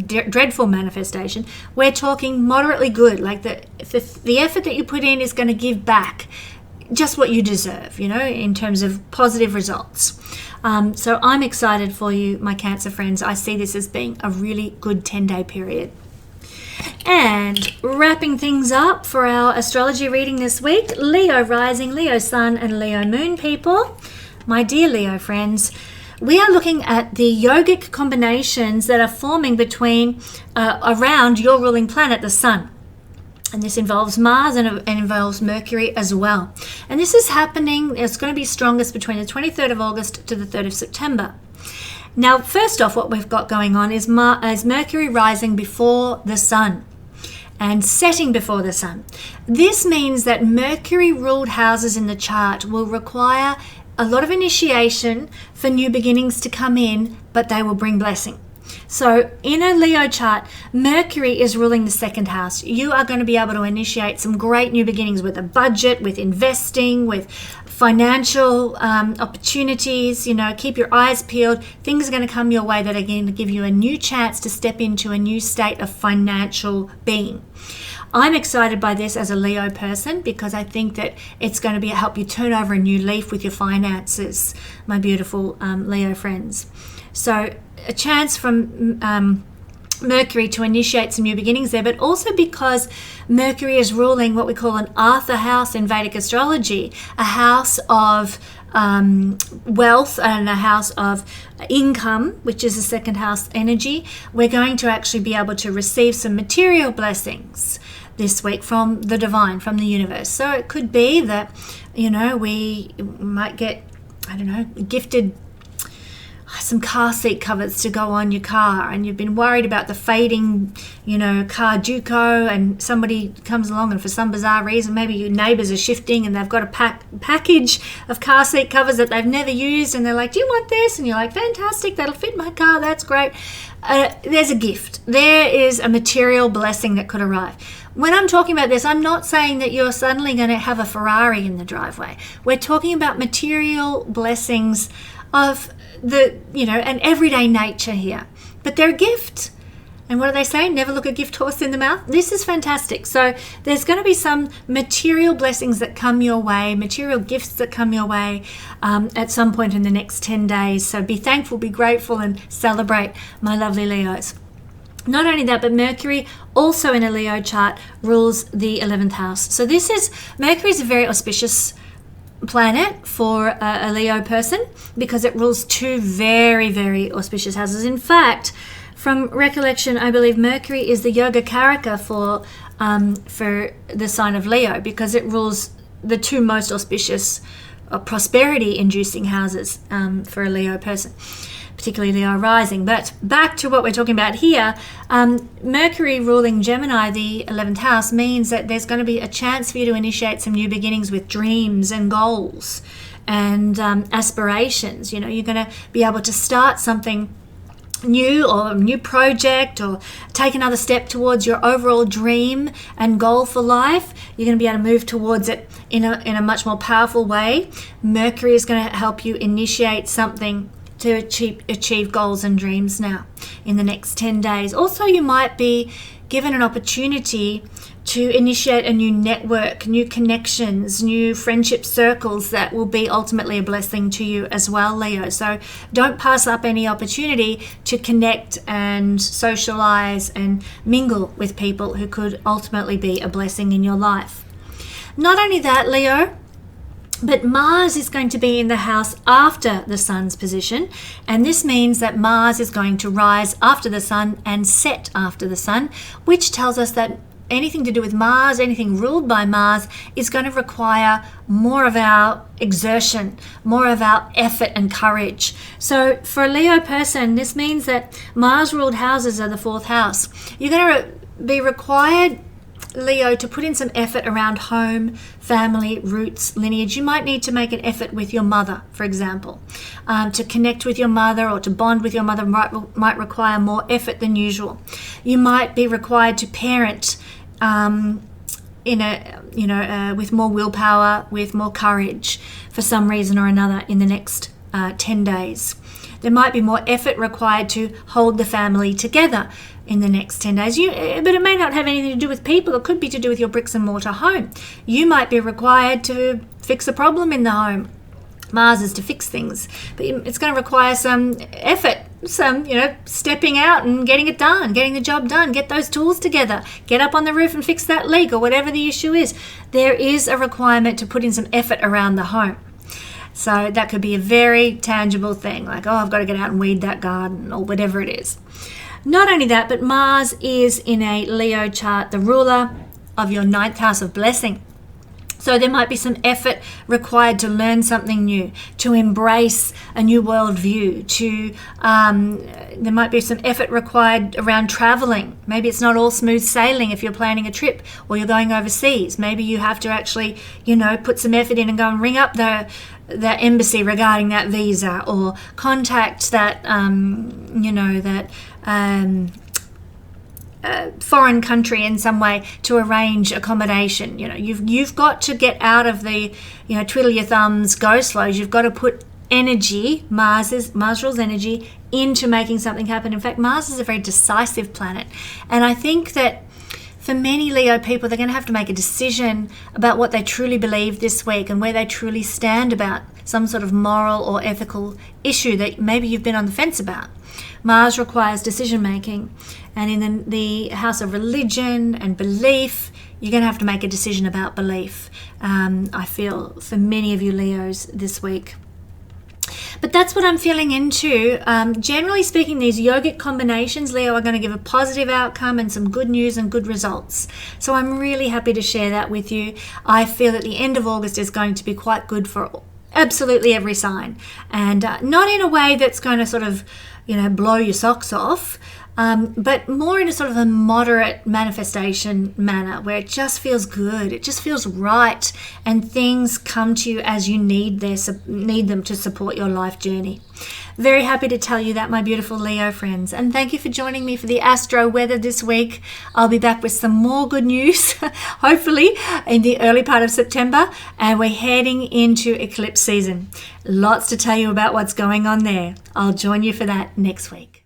dreadful manifestation. We're talking moderately good, like the effort that you put in is going to give back just what you deserve, in terms of positive results. So I'm excited for you, my Cancer friends. I see this as being a really good 10-day period. And wrapping things up for our astrology reading this week, Leo rising, Leo sun, and Leo moon people. My dear Leo friends, we are looking at the yogic combinations that are forming between around your ruling planet, the sun. And this involves Mars and involves Mercury as well. And this is happening, it's going to be strongest between the 23rd of August to the 3rd of September. Now, first off, what we've got going on is Mercury rising before the sun and setting before the sun. This means that Mercury-ruled houses in the chart will require a lot of initiation for new beginnings to come in, but they will bring blessing. So in a Leo chart, Mercury is ruling the second house. You are going to be able to initiate some great new beginnings with a budget, with investing, with financial opportunities. Keep your eyes peeled. Things are going to come your way that are going to give you a new chance to step into a new state of financial being. I'm excited by this as a Leo person because I think that it's going to help you turn over a new leaf with your finances, my beautiful Leo friends. So a chance from Mercury to initiate some new beginnings there, but also because Mercury is ruling what we call an Artha house in Vedic astrology, a house of wealth and a house of income, which is a second house energy. We're going to actually be able to receive some material blessings this week from the divine, from the universe. So it could be that, we might get, gifted some car seat covers to go on your car, and you've been worried about the fading, car Duco, and somebody comes along and for some bizarre reason, maybe your neighbours are shifting and they've got a package of car seat covers that they've never used, and they're like, do you want this? And you're like, fantastic, that'll fit my car, that's great. There's a gift. There is a material blessing that could arrive. When I'm talking about this, I'm not saying that you're suddenly going to have a Ferrari in the driveway. We're talking about material blessings of an everyday nature here, but they're a gift. And what do they say? Never look a gift horse in the mouth. This is fantastic. So there's going to be some material blessings that come your way, material gifts that come your way at some point in the next 10 days. So be thankful, be grateful, and celebrate, my lovely Leos. Not only that, but Mercury also in a Leo chart rules the 11th house. So Mercury is a very auspicious planet for a Leo person because it rules two very, very auspicious houses. In fact, from recollection, I believe Mercury is the Yoga Karaka for the sign of Leo because it rules the two most auspicious prosperity-inducing houses for a Leo person, particularly Leo rising. But back to what we're talking about here, Mercury ruling Gemini, the 11th house, means that there's going to be a chance for you to initiate some new beginnings with dreams and goals and aspirations. You're going to be able to start something new or a new project or take another step towards your overall dream and goal for life. You're going to be able to move towards it in a much more powerful way. Mercury is going to help you initiate something to achieve goals and dreams now in the next 10 days. Also, you might be given an opportunity to initiate a new network, new connections, new friendship circles that will be ultimately a blessing to you as well, Leo. So don't pass up any opportunity to connect and socialize and mingle with people who could ultimately be a blessing in your life. Not only that, Leo, but Mars is going to be in the house after the Sun's position, and this means that Mars is going to rise after the Sun and set after the Sun, which tells us that anything to do with Mars, anything ruled by Mars, is going to require more of our exertion, more of our effort and courage. So for a Leo person, this means that Mars-ruled houses are the 4th house. You're going to be required, Leo, to put in some effort around home, family, roots, lineage. You might need to make an effort with your mother, for example. To connect with your mother or to bond with your mother might require more effort than usual. You might be required to parent with more willpower, with more courage for some reason or another in the next 10 days. There might be more effort required to hold the family together in the next 10 days. But it may not have anything to do with people. It could be to do with your bricks and mortar home. You might be required to fix a problem in the home. Mars is to fix things, but it's going to require some effort, some, stepping out and getting it done, getting the job done, get those tools together, get up on the roof and fix that leak or whatever the issue is. There is a requirement to put in some effort around the home. So that could be a very tangible thing, like, I've got to get out and weed that garden or whatever it is. Not only that, but Mars is in a Leo chart, the ruler of your 9th house of blessing. So there might be some effort required to learn something new, to embrace a new worldview, there might be some effort required around traveling. Maybe it's not all smooth sailing if you're planning a trip or you're going overseas. Maybe you have to actually, put some effort in and go and ring up the embassy regarding that visa, or contact that, foreign country in some way to arrange accommodation. You've got to get out of the twiddle your thumbs, go slows. You've got to put energy, Mars rules energy, into making something happen. In fact, Mars is a very decisive planet, and I think that for many Leo people, they're going to have to make a decision about what they truly believe this week and where they truly stand about some sort of moral or ethical issue that maybe you've been on the fence about. Mars requires decision making, and in the house of religion and belief, you're going to have to make a decision about belief. I feel for many of you Leos this week. But that's what I'm feeling into. Generally speaking, these yogic combinations, Leo, are going to give a positive outcome and some good news and good results. So I'm really happy to share that with you. I feel that the end of August is going to be quite good for absolutely every sign. And not in a way that's going to sort of, blow your socks off, but more in a sort of a moderate manifestation manner where it just feels good, it just feels right, and things come to you as you need them to support your life journey. Very happy to tell you that, my beautiful Leo friends, and thank you for joining me for the Astro Weather this week. I'll be back with some more good news, hopefully in the early part of September, and we're heading into eclipse season. Lots to tell you about what's going on there. I'll join you for that next week.